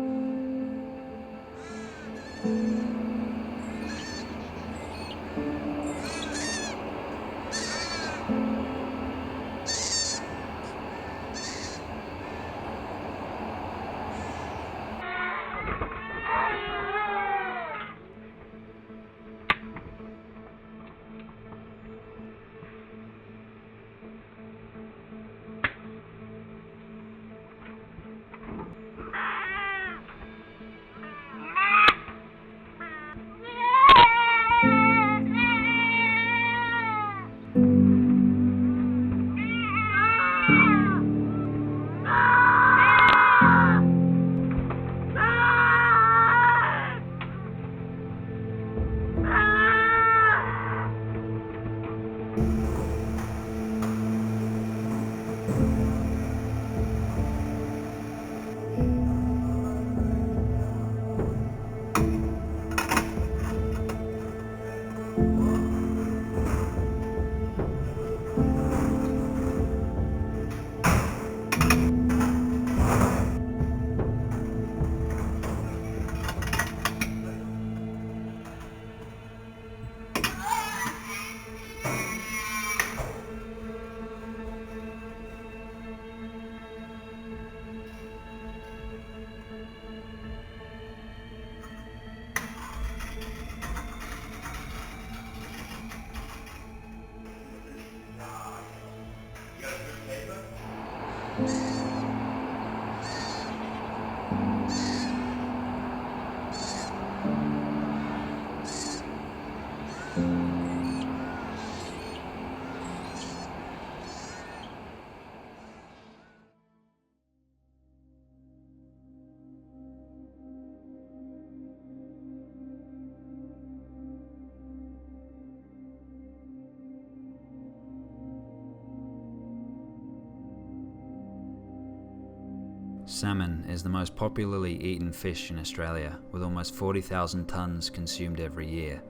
Salmon is the most popularly eaten fish in Australia, with almost 40,000 tonnes consumed every year.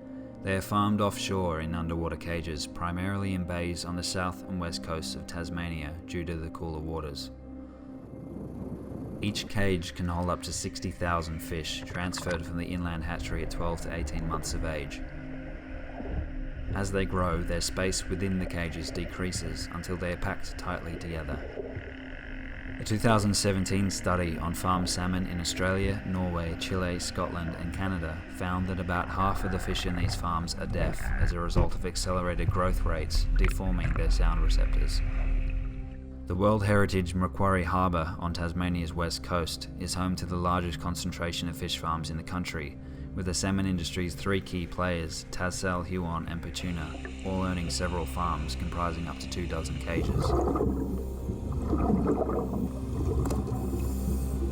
They are farmed offshore in underwater cages, primarily in bays on the south and west coasts of Tasmania due to the cooler waters. Each cage can hold up to 60,000 fish transferred from the inland hatchery at 12 to 18 months of age. As they grow, their space within the cages decreases until they are packed tightly together. A 2017 study on farmed salmon in Australia, Norway, Chile, Scotland and Canada found that about half of the fish in these farms are deaf as a result of accelerated growth rates deforming their sound receptors. The World Heritage Macquarie Harbour on Tasmania's west coast is home to the largest concentration of fish farms in the country, with the salmon industry's three key players, Tassal, Huon and Petuna, all owning several farms comprising up to 24 cages.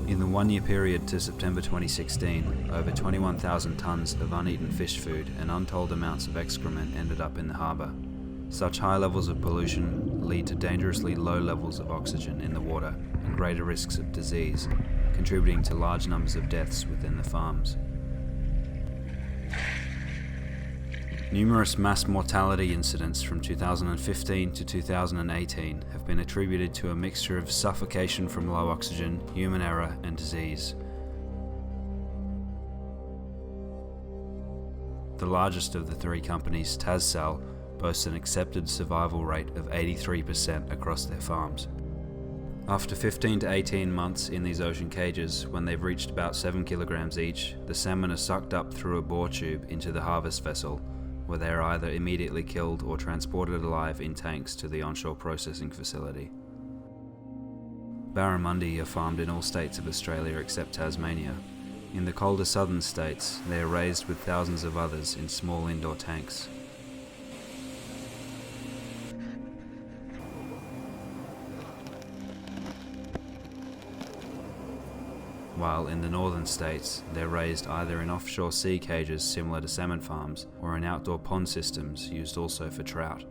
In the one-year period to September 2016, over 21,000 tonnes of uneaten fish food and untold amounts of excrement ended up in the harbour. Such high levels of pollution lead to dangerously low levels of oxygen in the water and greater risks of disease, contributing to large numbers of deaths within the farms. Numerous mass mortality incidents from 2015 to 2018 have been attributed to a mixture of suffocation from low oxygen, human error, and disease. The largest of the three companies, Tassal, boasts an accepted survival rate of 83% across their farms. After 15 to 18 months in these ocean cages, when they've reached about 7 kilograms each, the salmon are sucked up through a bore tube into the harvest vessel, where they are either immediately killed or transported alive in tanks to the onshore processing facility. Barramundi are farmed in all states of Australia except Tasmania. In the colder southern states, they are raised with thousands of others in small indoor tanks. While in the northern states, they're raised either in offshore sea cages similar to salmon farms, or in outdoor pond systems used also for trout.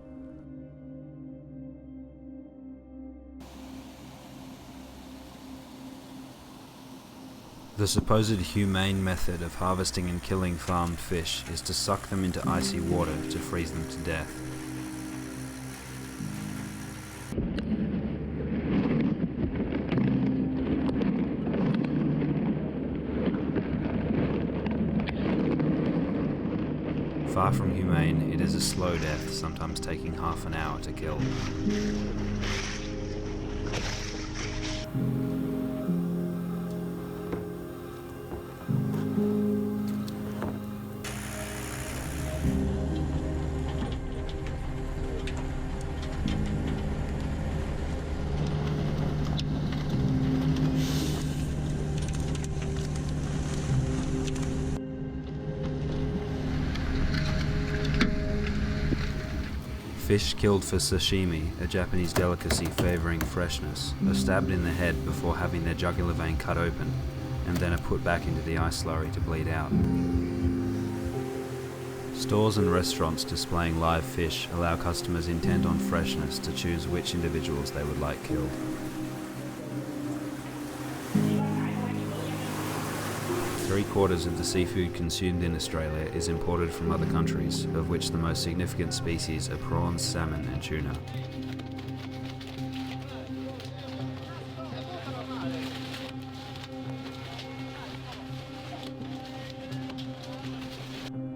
The supposed humane method of harvesting and killing farmed fish is to suck them into icy water to freeze them to death. Far from humane, it is a slow death, sometimes taking half an hour to kill. Fish killed for sashimi, a Japanese delicacy favouring freshness, are stabbed in the head before having their jugular vein cut open, and then are put back into the ice slurry to bleed out. Stores and restaurants displaying live fish allow customers intent on freshness to choose which individuals they would like killed. Three-quarters of the seafood consumed in Australia is imported from other countries, of which the most significant species are prawns, salmon and tuna.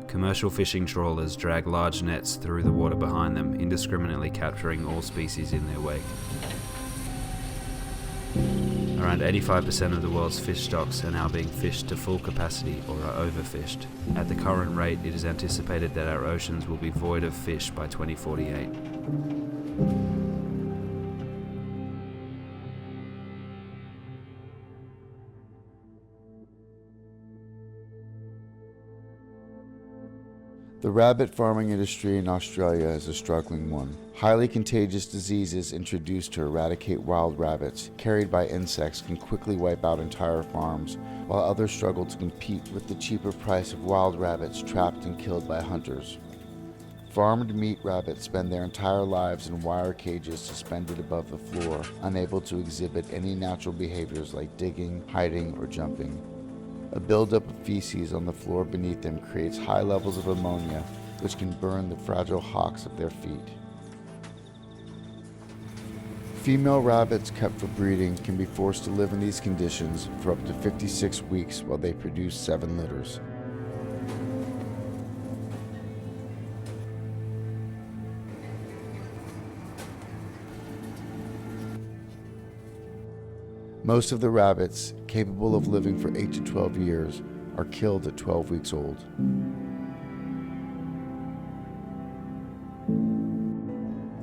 Commercial fishing trawlers drag large nets through the water behind them, indiscriminately capturing all species in their wake. Around 85% of the world's fish stocks are now being fished to full capacity or are overfished. At the current rate, it is anticipated that our oceans will be void of fish by 2048. The rabbit farming industry in Australia is a struggling one. Highly contagious diseases introduced to eradicate wild rabbits carried by insects can quickly wipe out entire farms, while others struggle to compete with the cheaper price of wild rabbits trapped and killed by hunters. Farmed meat rabbits spend their entire lives in wire cages suspended above the floor, unable to exhibit any natural behaviors like digging, hiding, or jumping. A buildup of feces on the floor beneath them creates high levels of ammonia, which can burn the fragile hocks of their feet. Female rabbits kept for breeding can be forced to live in these conditions for up to 56 weeks while they produce 7 litters. Most of the rabbits, capable of living for 8 to 12 years, are killed at 12 weeks old.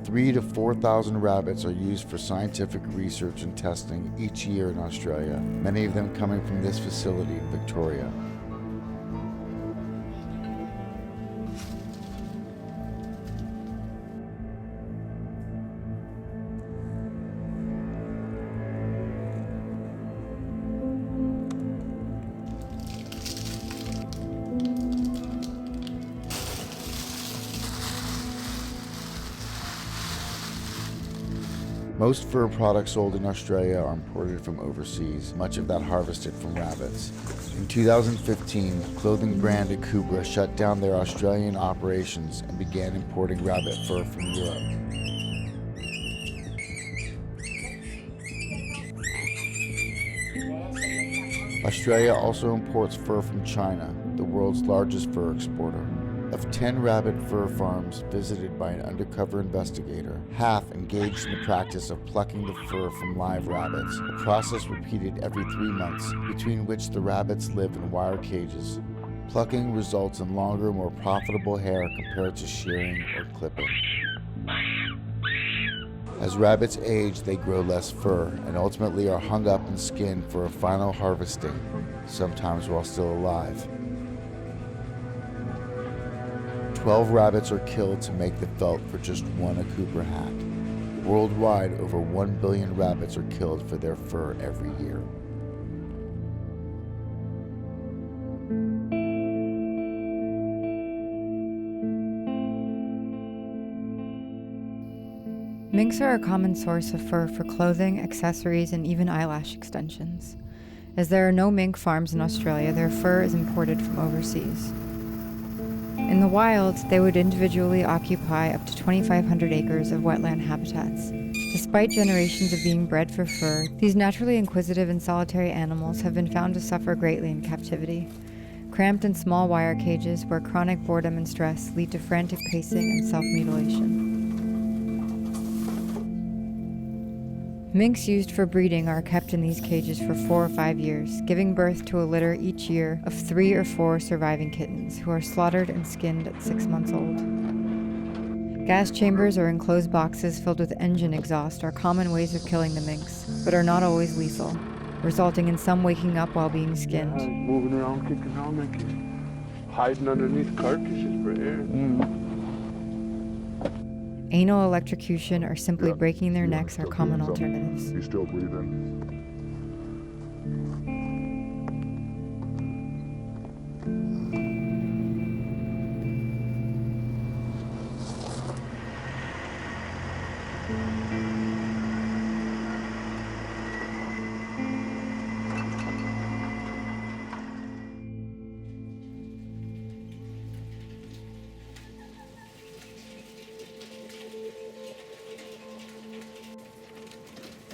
Three to 4,000 rabbits are used for scientific research and testing each year in Australia, many of them coming from this facility in Victoria. Most fur products sold in Australia are imported from overseas, much of that harvested from rabbits. In 2015, clothing brand Akubra shut down their Australian operations and began importing rabbit fur from Europe. Australia also imports fur from China, the world's largest fur exporter. Of 10 rabbit fur farms visited by an undercover investigator, half engaged in the practice of plucking the fur from live rabbits, a process repeated every 3 months, between which the rabbits live in wire cages. Plucking results in longer, more profitable hair compared to shearing or clipping. As rabbits age, they grow less fur and ultimately are hung up and skinned for a final harvesting, sometimes while still alive. 12 rabbits are killed to make the felt for just one Akubra hat. Worldwide, over 1 billion rabbits are killed for their fur every year. Minks are a common source of fur for clothing, accessories, and even eyelash extensions. As there are no mink farms in Australia, their fur is imported from overseas. In the wild, they would individually occupy up to 2,500 acres of wetland habitats. Despite generations of being bred for fur, these naturally inquisitive and solitary animals have been found to suffer greatly in captivity, cramped in small wire cages where chronic boredom and stress lead to frantic pacing and self-mutilation. Minks used for breeding are kept in these cages for 4 or 5 years, giving birth to a litter each year of 3 or 4 surviving kittens who are slaughtered and skinned at 6 months old. Gas chambers or enclosed boxes filled with engine exhaust are common ways of killing the minks, but are not always lethal, resulting in some waking up while being skinned. Moving around, kicking around, hiding underneath carcasses for air. Anal electrocution or simply breaking their necks are common alternatives. He's still breathing.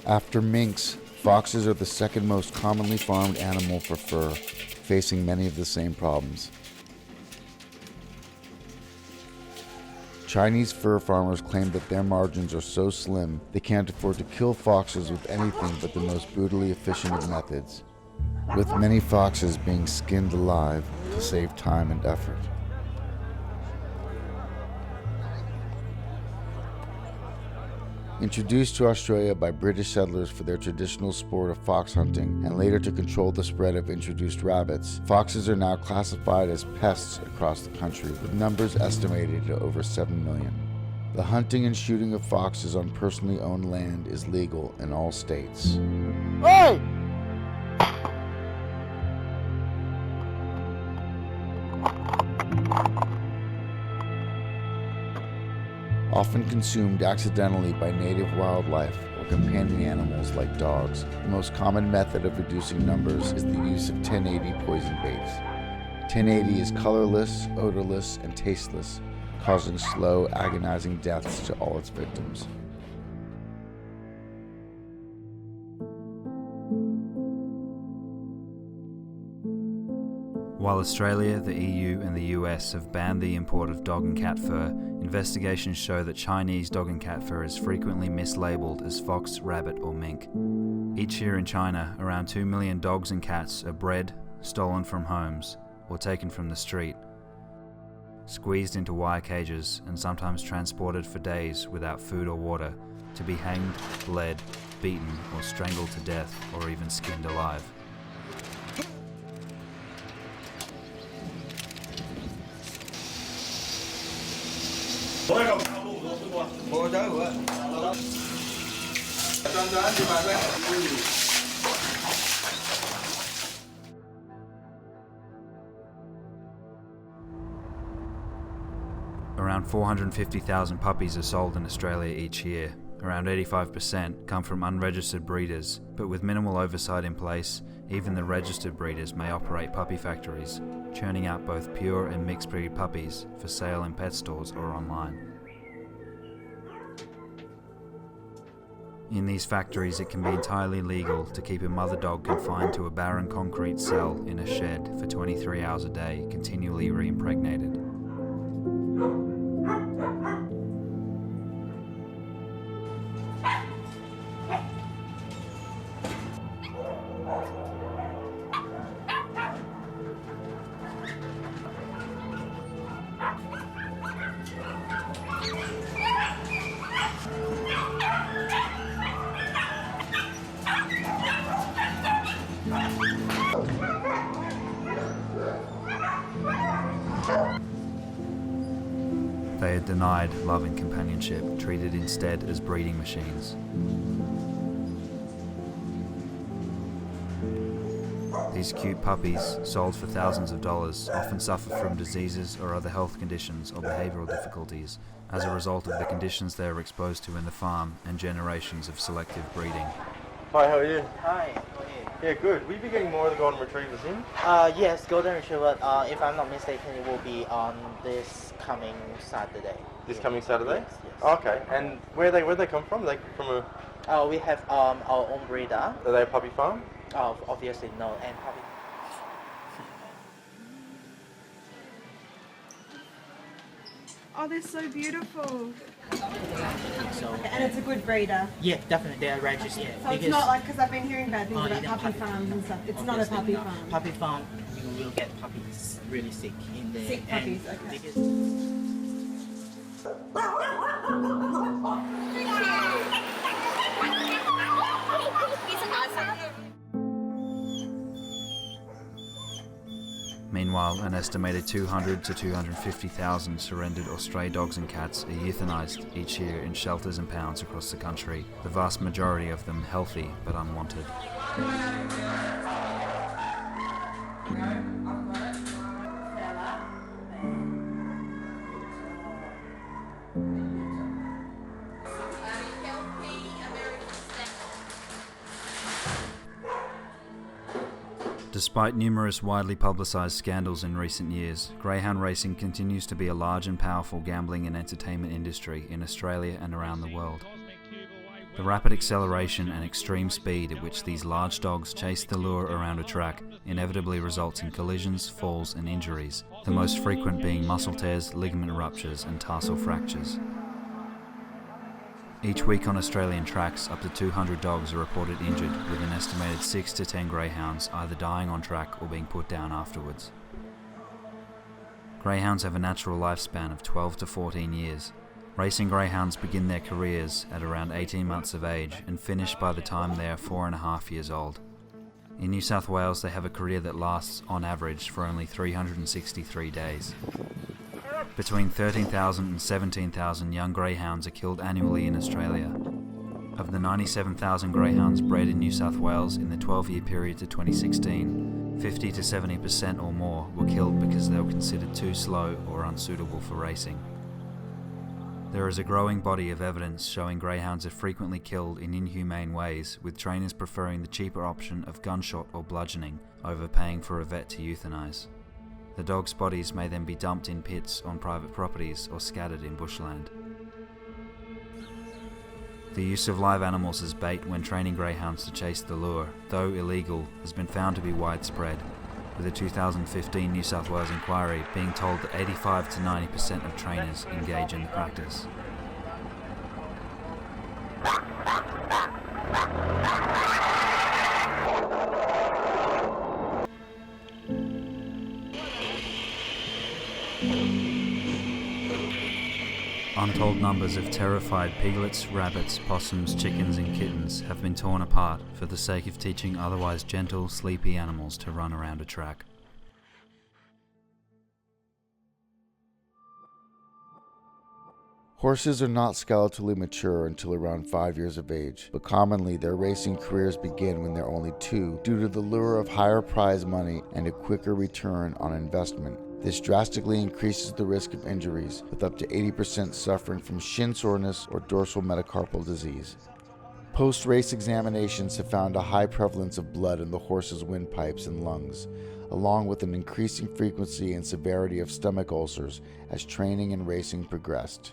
After minks, foxes are the second most commonly farmed animal for fur, facing many of the same problems. Chinese fur farmers claim that their margins are so slim they can't afford to kill foxes with anything but the most brutally efficient of methods, with many foxes being skinned alive to save time and effort. Introduced to Australia by British settlers for their traditional sport of fox hunting and later to control the spread of introduced rabbits, foxes are now classified as pests across the country, with numbers estimated at over 7 million. The hunting and shooting of foxes on personally owned land is legal in all states. Hey! Often consumed accidentally by native wildlife or companion animals like dogs, the most common method of reducing numbers is the use of 1080 poison baits. 1080 is colorless, odorless, and tasteless, causing slow, agonizing deaths to all its victims. While Australia, the EU and the US have banned the import of dog and cat fur, investigations show that Chinese dog and cat fur is frequently mislabeled as fox, rabbit or mink. Each year in China, around 2 million dogs and cats are bred, stolen from homes, or taken from the street, squeezed into wire cages and sometimes transported for days without food or water, to be hanged, bled, beaten or strangled to death, or even skinned alive. Around 450,000 puppies are sold in Australia each year. Around 85% come from unregistered breeders, but with minimal oversight in place, even the registered breeders may operate puppy factories, churning out both pure and mixed breed puppies for sale in pet stores or online. In these factories, it can be entirely legal to keep a mother dog confined to a barren concrete cell in a shed for 23 hours a day, continually reimpregnated. They are denied love and companionship, treated instead as breeding machines. These cute puppies, sold for thousands of dollars, often suffer from diseases or other health conditions or behavioural difficulties as a result of the conditions they are exposed to in the farm and generations of selective breeding. Hi, how are you? Hi, how are you? Yeah, good. Will you be getting more of the golden retrievers in? Yes, golden retriever, if I'm not mistaken, it will be on this coming Saturday. This coming Saturday? Yes, yes. Okay, and where they come from? Are they from a... We have our own breeder. Are they a puppy farm? Obviously no, and puppy. Oh, they're so beautiful. So, and it's a good breeder. Yeah, definitely, they are registered. So it's not like, because I've been hearing bad things about puppy farms and stuff. It's not a puppy no. farm. Puppy farm, you will get puppies really sick in there. Sick puppies, okay. Meanwhile, an estimated 200 to 250,000 surrendered or stray dogs and cats are euthanized each year in shelters and pounds across the country, the vast majority of them healthy but unwanted. Despite numerous widely publicised scandals in recent years, greyhound racing continues to be a large and powerful gambling and entertainment industry in Australia and around the world. The rapid acceleration and extreme speed at which these large dogs chase the lure around a track inevitably results in collisions, falls and injuries, the most frequent being muscle tears, ligament ruptures and tarsal fractures. Each week on Australian tracks, up to 200 dogs are reported injured, with an estimated 6 to 10 greyhounds either dying on track or being put down afterwards. Greyhounds have a natural lifespan of 12 to 14 years. Racing greyhounds begin their careers at around 18 months of age and finish by the time they are 4.5 years old. In New South Wales, they have a career that lasts, on average, for only 363 days. Between 13,000 and 17,000 young greyhounds are killed annually in Australia. Of the 97,000 greyhounds bred in New South Wales in the 12-year period to 2016, 50 to 70% or more were killed because they were considered too slow or unsuitable for racing. There is a growing body of evidence showing greyhounds are frequently killed in inhumane ways, with trainers preferring the cheaper option of gunshot or bludgeoning over paying for a vet to euthanize. The dogs' bodies may then be dumped in pits on private properties or scattered in bushland. The use of live animals as bait when training greyhounds to chase the lure, though illegal, has been found to be widespread. with a 2015 New South Wales inquiry being told that 85 to 90% of trainers engage in the practice. Untold numbers of terrified piglets, rabbits, possums, chickens and kittens have been torn apart for the sake of teaching otherwise gentle, sleepy animals to run around a track. Horses are not skeletally mature until around 5 years of age, but commonly their racing careers begin when they're only 2 due to the lure of higher prize money and a quicker return on investment. This drastically increases the risk of injuries, with up to 80% suffering from shin soreness or dorsal metacarpal disease. Post-race examinations have found a high prevalence of blood in the horse's windpipes and lungs, along with an increasing frequency and severity of stomach ulcers as training and racing progressed.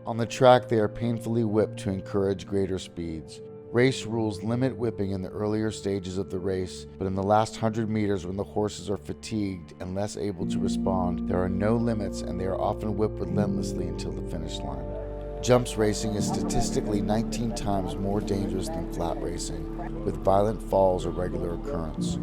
On the track, they are painfully whipped to encourage greater speeds. Race rules limit whipping in the earlier stages of the race, but in the last 100 meters when the horses are fatigued and less able to respond, there are no limits and they are often whipped relentlessly until the finish line. Jumps racing is statistically 19 times more dangerous than flat racing, with violent falls a regular occurrence.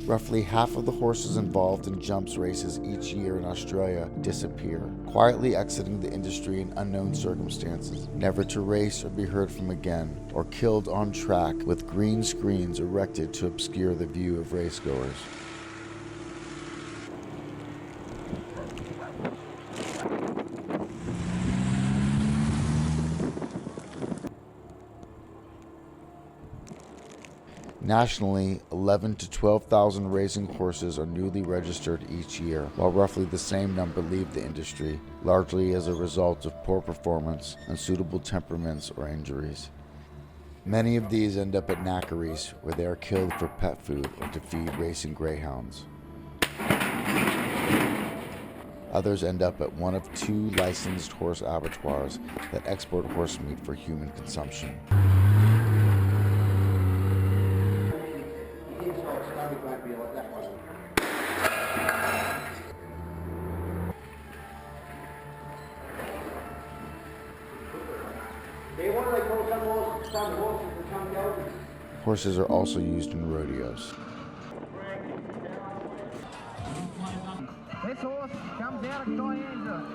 Roughly half of the horses involved in jumps races each year in Australia disappear, quietly exiting the industry in unknown circumstances, never to race or be heard from again, or killed on track with green screens erected to obscure the view of racegoers. Nationally, 11,000 to 12,000 racing horses are newly registered each year, while roughly the same number leave the industry, largely as a result of poor performance, unsuitable temperaments, or injuries. Many of these end up at knackeries, where they are killed for pet food or to feed racing greyhounds. Others end up at one of 2 licensed horse abattoirs that export horse meat for human consumption. Horses are also used in rodeos. This horse comes out of Diana.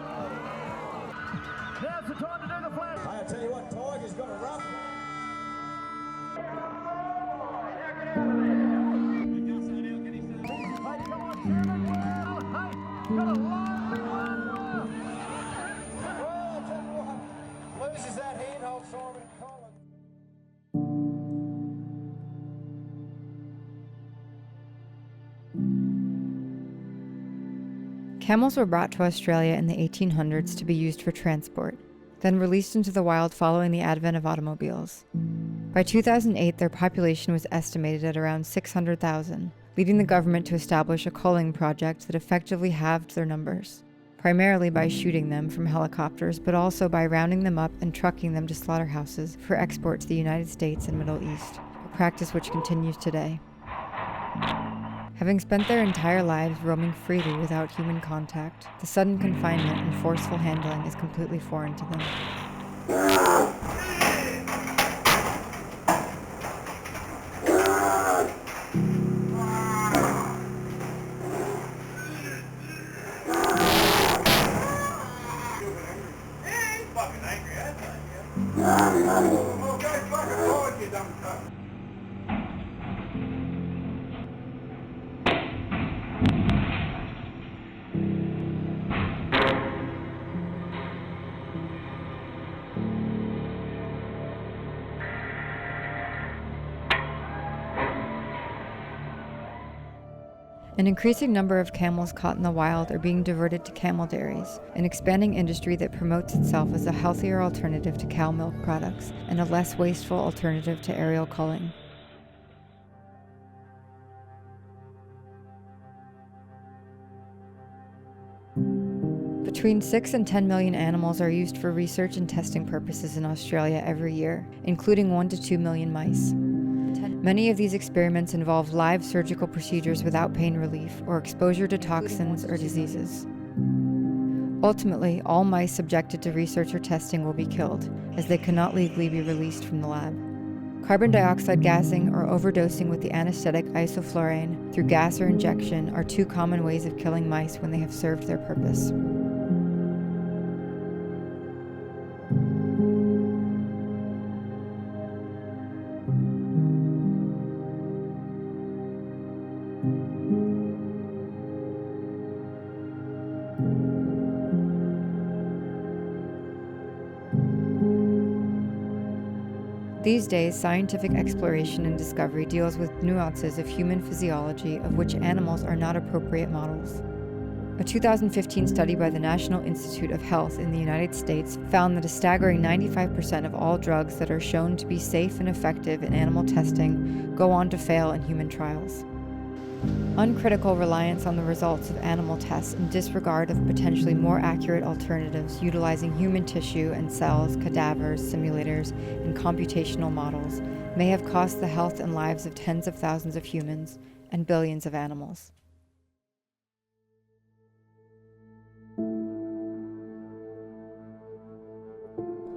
Now's the time to do the flash. I tell you what, Tiger's got a rough. Loses that handhold, Simon. Camels were brought to Australia in the 1800s to be used for transport, then released into the wild following the advent of automobiles. By 2008, their population was estimated at around 600,000, leading the government to establish a culling project that effectively halved their numbers, primarily by shooting them from helicopters, but also by rounding them up and trucking them to slaughterhouses for export to the United States and Middle East, a practice which continues today. Having spent their entire lives roaming freely without human contact, the sudden confinement and forceful handling is completely foreign to them. An increasing number of camels caught in the wild are being diverted to camel dairies, an expanding industry that promotes itself as a healthier alternative to cow milk products and a less wasteful alternative to aerial culling. Between 6 and 10 million animals are used for research and testing purposes in Australia every year, including 1 to 2 million mice. Many of these experiments involve live surgical procedures without pain relief or exposure to toxins or diseases. Ultimately, all mice subjected to research or testing will be killed, as they cannot legally be released from the lab. Carbon dioxide gassing or overdosing with the anesthetic isoflurane through gas or injection are 2 common ways of killing mice when they have served their purpose. These days, scientific exploration and discovery deals with nuances of human physiology of which animals are not appropriate models. A 2015 study by the National Institute of Health in the United States found that a staggering 95% of all drugs that are shown to be safe and effective in animal testing go on to fail in human trials. Uncritical reliance on the results of animal tests in disregard of potentially more accurate alternatives utilizing human tissue and cells, cadavers, simulators, and computational models may have cost the health and lives of tens of thousands of humans and billions of animals.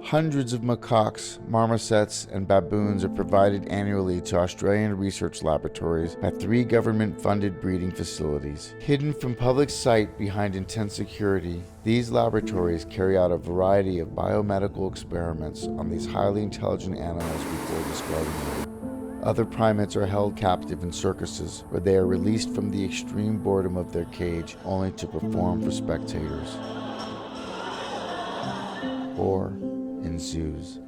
Hundreds of macaques, marmosets, and baboons are provided annually to Australian research laboratories at 3 government-funded breeding facilities. Hidden from public sight behind intense security, these laboratories carry out a variety of biomedical experiments on these highly intelligent animals before discarding them. Other primates are held captive in circuses, where they are released from the extreme boredom of their cage only to perform for spectators. Or in zoos.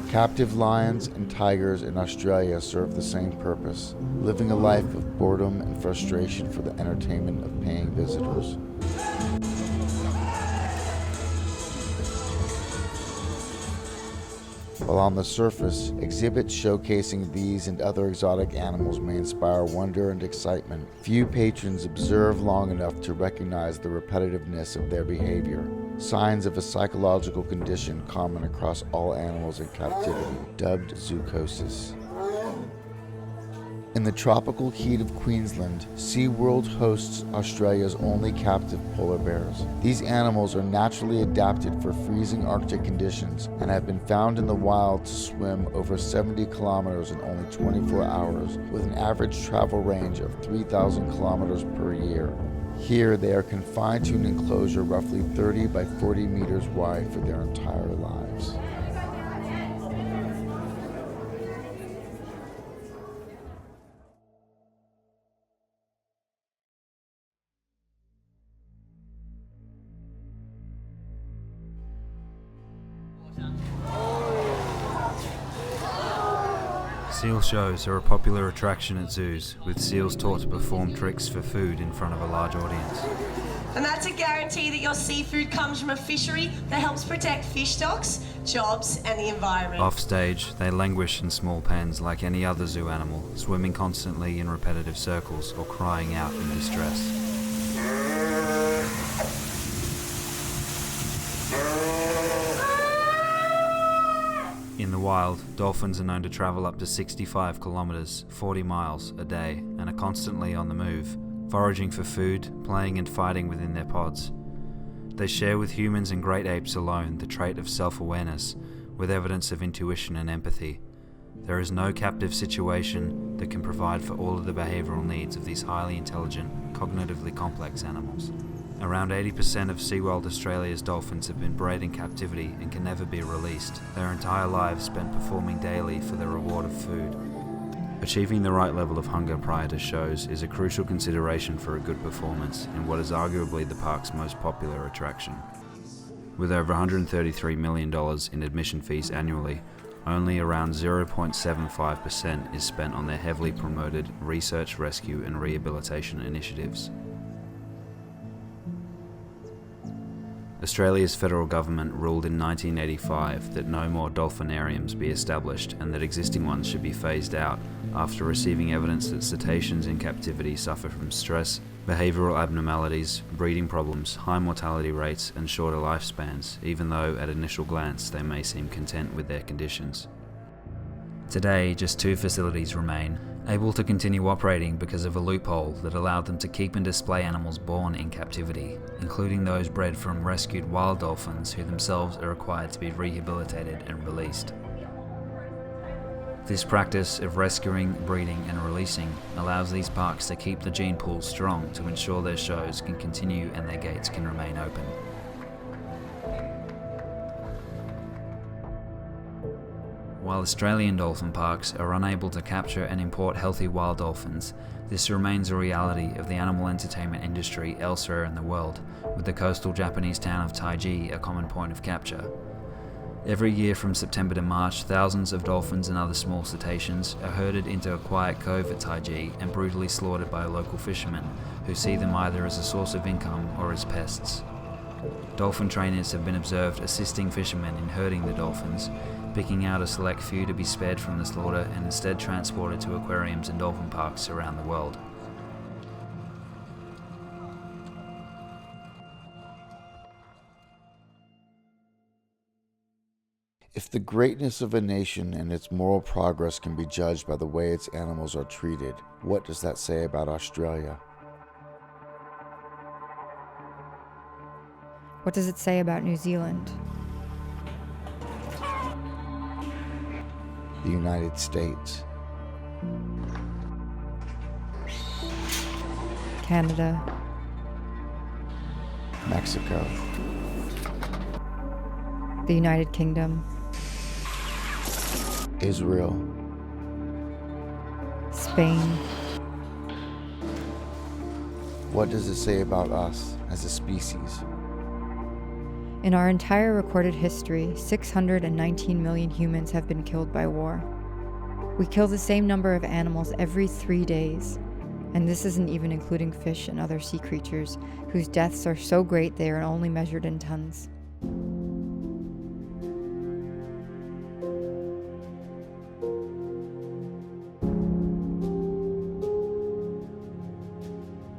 Captive lions and tigers in Australia serve the same purpose, living a life of boredom and frustration for the entertainment of paying visitors. While on the surface, exhibits showcasing these and other exotic animals may inspire wonder and excitement, few patrons observe long enough to recognize the repetitiveness of their behavior, signs of a psychological condition common across all animals in captivity, dubbed zoochosis. In the tropical heat of Queensland, SeaWorld hosts Australia's only captive polar bears. These animals are naturally adapted for freezing Arctic conditions and have been found in the wild to swim over 70 kilometers in only 24 hours, with an average travel range of 3,000 kilometers per year. Here, they are confined to an enclosure roughly 30 by 40 meters wide for their entire lives. Seal shows are a popular attraction at zoos, with seals taught to perform tricks for food in front of a large audience. And that's a guarantee that your seafood comes from a fishery that helps protect fish stocks, jobs, and the environment. Offstage, they languish in small pens like any other zoo animal, swimming constantly in repetitive circles or crying out in distress. In the wild, dolphins are known to travel up to 65 kilometers, 40 miles, a day, and are constantly on the move, foraging for food, playing and fighting within their pods. They share with humans and great apes alone the trait of self-awareness, with evidence of intuition and empathy. There is no captive situation that can provide for all of the behavioral needs of these highly intelligent, cognitively complex animals. Around 80% of SeaWorld Australia's dolphins have been bred in captivity and can never be released, their entire lives spent performing daily for the reward of food. Achieving the right level of hunger prior to shows is a crucial consideration for a good performance in what is arguably the park's most popular attraction. With over $133 million in admission fees annually, only around 0.75% is spent on their heavily promoted research, rescue and rehabilitation initiatives. Australia's federal government ruled in 1985 that no more dolphinariums be established and that existing ones should be phased out after receiving evidence that cetaceans in captivity suffer from stress, behavioural abnormalities, breeding problems, high mortality rates and shorter lifespans, even though at initial glance they may seem content with their conditions. Today, just 2 facilities remain, able to continue operating because of a loophole that allowed them to keep and display animals born in captivity, including those bred from rescued wild dolphins who themselves are required to be rehabilitated and released. This practice of rescuing, breeding and releasing allows these parks to keep the gene pool strong to ensure their shows can continue and their gates can remain open. While Australian dolphin parks are unable to capture and import healthy wild dolphins, this remains a reality of the animal entertainment industry elsewhere in the world, with the coastal Japanese town of Taiji a common point of capture. Every year from September to March, thousands of dolphins and other small cetaceans are herded into a quiet cove at Taiji and brutally slaughtered by local fishermen, who see them either as a source of income or as pests. Dolphin trainers have been observed assisting fishermen in herding the dolphins, picking out a select few to be spared from the slaughter and instead transported to aquariums and dolphin parks around the world. If the greatness of a nation and its moral progress can be judged by the way its animals are treated, what does that say about Australia? What does it say about New Zealand? The United States. Canada. Mexico. The United Kingdom. Israel. Spain. What does it say about us as a species? In our entire recorded history, 619 million humans have been killed by war. We kill the same number of animals every 3 days, and this isn't even including fish and other sea creatures whose deaths are so great they are only measured in tons.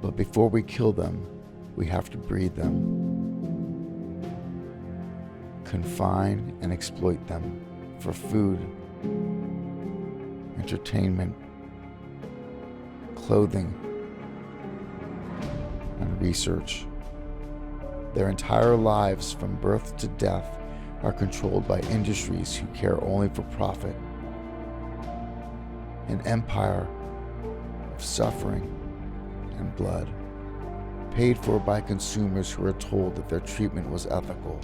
But before we kill them, we have to breed them, confine and exploit them for food, entertainment, clothing, and research. Their entire lives from birth to death are controlled by industries who care only for profit. An empire of suffering and blood, paid for by consumers who are told that their treatment was ethical,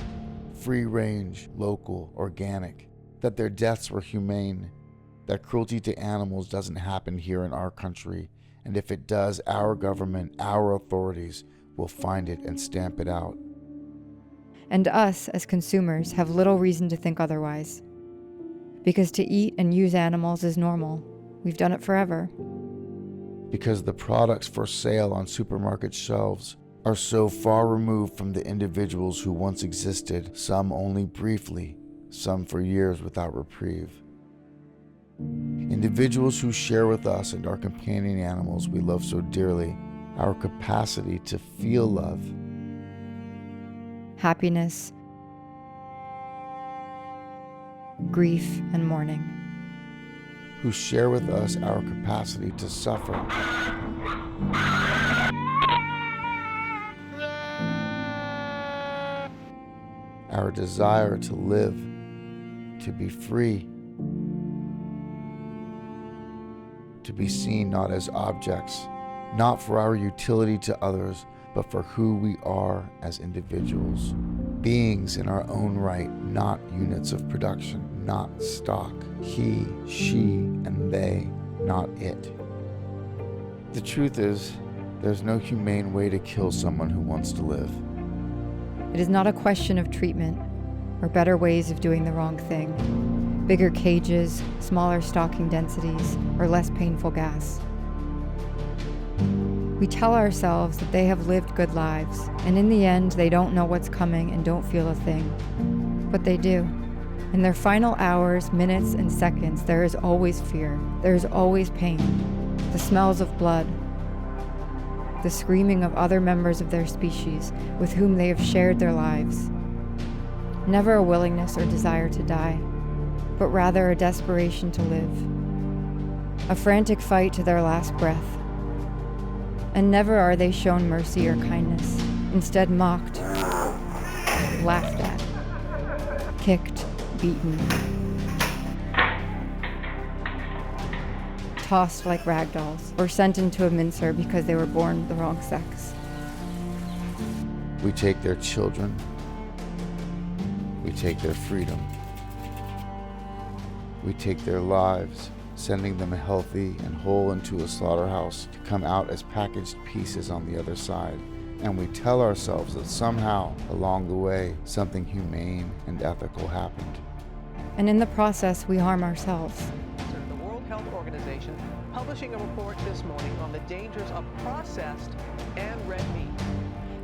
free range, local, organic, that their deaths were humane, that cruelty to animals doesn't happen here in our country, and if it does, our government, our authorities will find it and stamp it out. And us, as consumers, have little reason to think otherwise. Because to eat and use animals is normal. We've done it forever. Because the products for sale on supermarket shelves are so far removed from the individuals who once existed, some only briefly, some for years without reprieve. Individuals who share with us and our companion animals we love so dearly our capacity to feel love, happiness, grief, and mourning. Who share with us our capacity to suffer, our desire to live, to be free, to be seen not as objects, not for our utility to others, but for who we are as individuals, beings in our own right, not units of production, not stock, he, she, and they, not it. The truth is, there's no humane way to kill someone who wants to live. It is not a question of treatment or better ways of doing the wrong thing, bigger cages, smaller stocking densities, or less painful gas. We tell ourselves that they have lived good lives, and in the end, they don't know what's coming and don't feel a thing. But they do. In their final hours, minutes, and seconds, there is always fear. There is always pain. The smells of blood. The screaming of other members of their species with whom they have shared their lives. Never a willingness or desire to die, but rather a desperation to live. A frantic fight to their last breath. And never are they shown mercy or kindness, instead mocked, laughed at, kicked, beaten, tossed like rag dolls, or sent into a mincer because they were born the wrong sex. We take their children. We take their freedom. We take their lives, sending them healthy and whole into a slaughterhouse to come out as packaged pieces on the other side. And we tell ourselves that somehow, along the way, something humane and ethical happened. And in the process, we harm ourselves. The World Health Organization publishing a report this morning on the dangers of processed and red meat.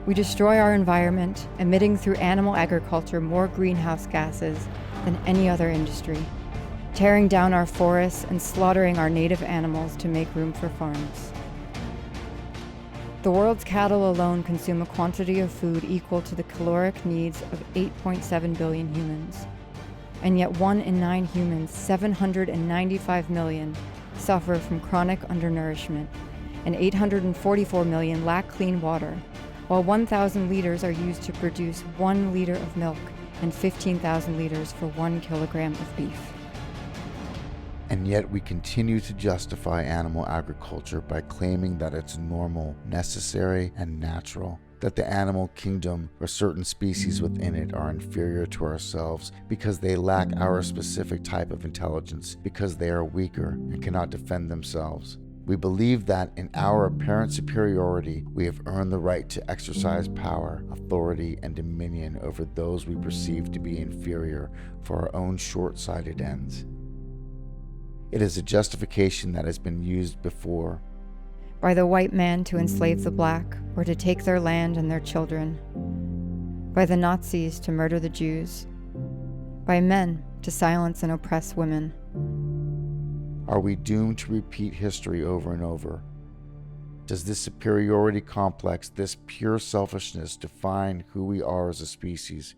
We destroy our environment, emitting through animal agriculture more greenhouse gases than any other industry, tearing down our forests and slaughtering our native animals to make room for farms. The world's cattle alone consume a quantity of food equal to the caloric needs of 8.7 billion humans. And yet 1 in 9 humans, 795 million, suffer from chronic undernourishment, and 844 million lack clean water, while 1,000 liters are used to produce 1 liter of milk and 15,000 liters for 1 kilogram of beef. And yet we continue to justify animal agriculture by claiming that it's normal, necessary, and natural, that the animal kingdom or certain species within it are inferior to ourselves because they lack our specific type of intelligence, because they are weaker and cannot defend themselves. We believe that in our apparent superiority, we have earned the right to exercise power, authority, and dominion over those we perceive to be inferior for our own short-sighted ends. It is a justification that has been used before. By the white man to enslave the black, or to take their land and their children. By the Nazis to murder the Jews. By men to silence and oppress women. Are we doomed to repeat history over and over? Does this superiority complex, this pure selfishness, define who we are as a species?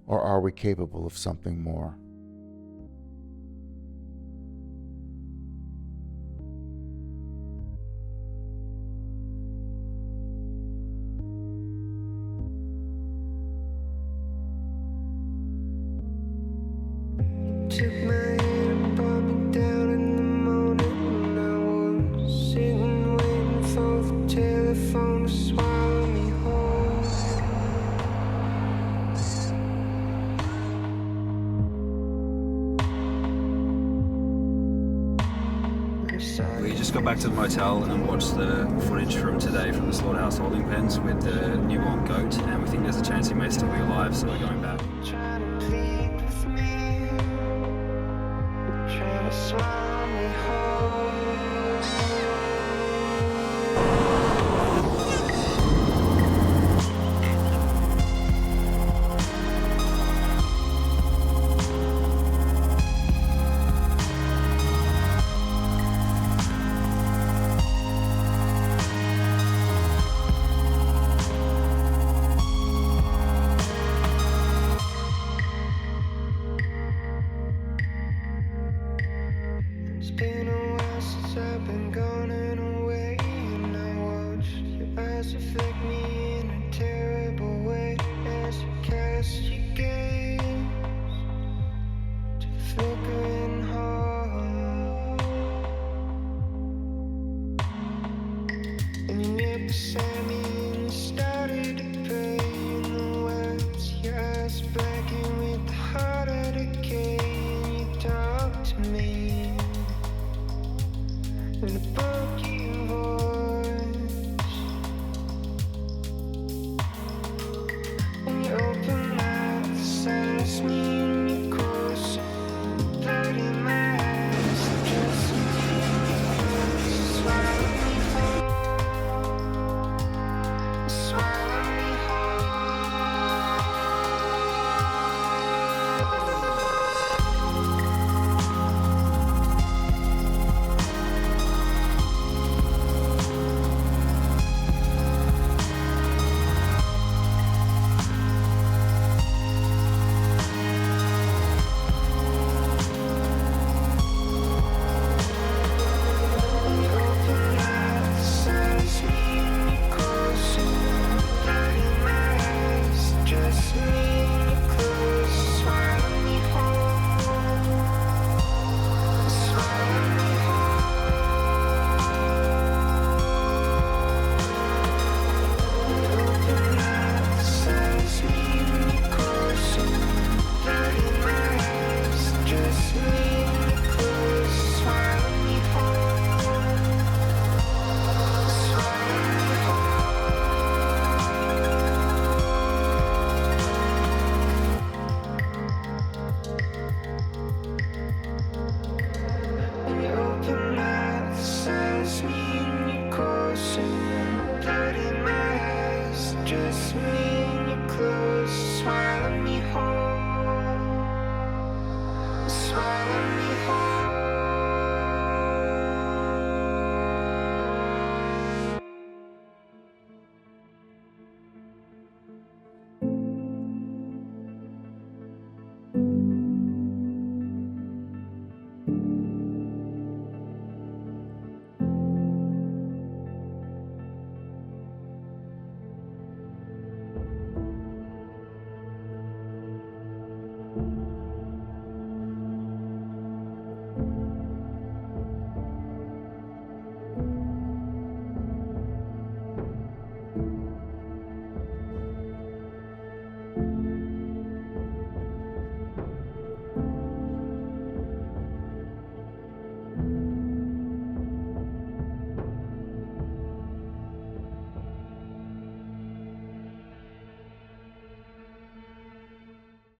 Or are we capable of something more? Took my hand and brought me down in the morning when I was sitting waiting for the telephone to swallow me whole. We just got back to the motel and watched the footage from today from the slaughterhouse holding pens with the newborn goat, and we think there's a chance he may still be alive, so we're going back. Trying to plead with me, trying to swallow me whole. It's been a while since I've been gone and away, and I watch your eyes reflect me in a terrible way as you cast your gaze to the flickering heart. And you knelt beside me and you started to pray, and the words, your eyes blackened with the heart of decay, and you talked to me. and a broken voice. When you open up, the silence me and you close. Blood in my eyes, just me. Swallow me whole. Swallow me swallow me whole. Swallow me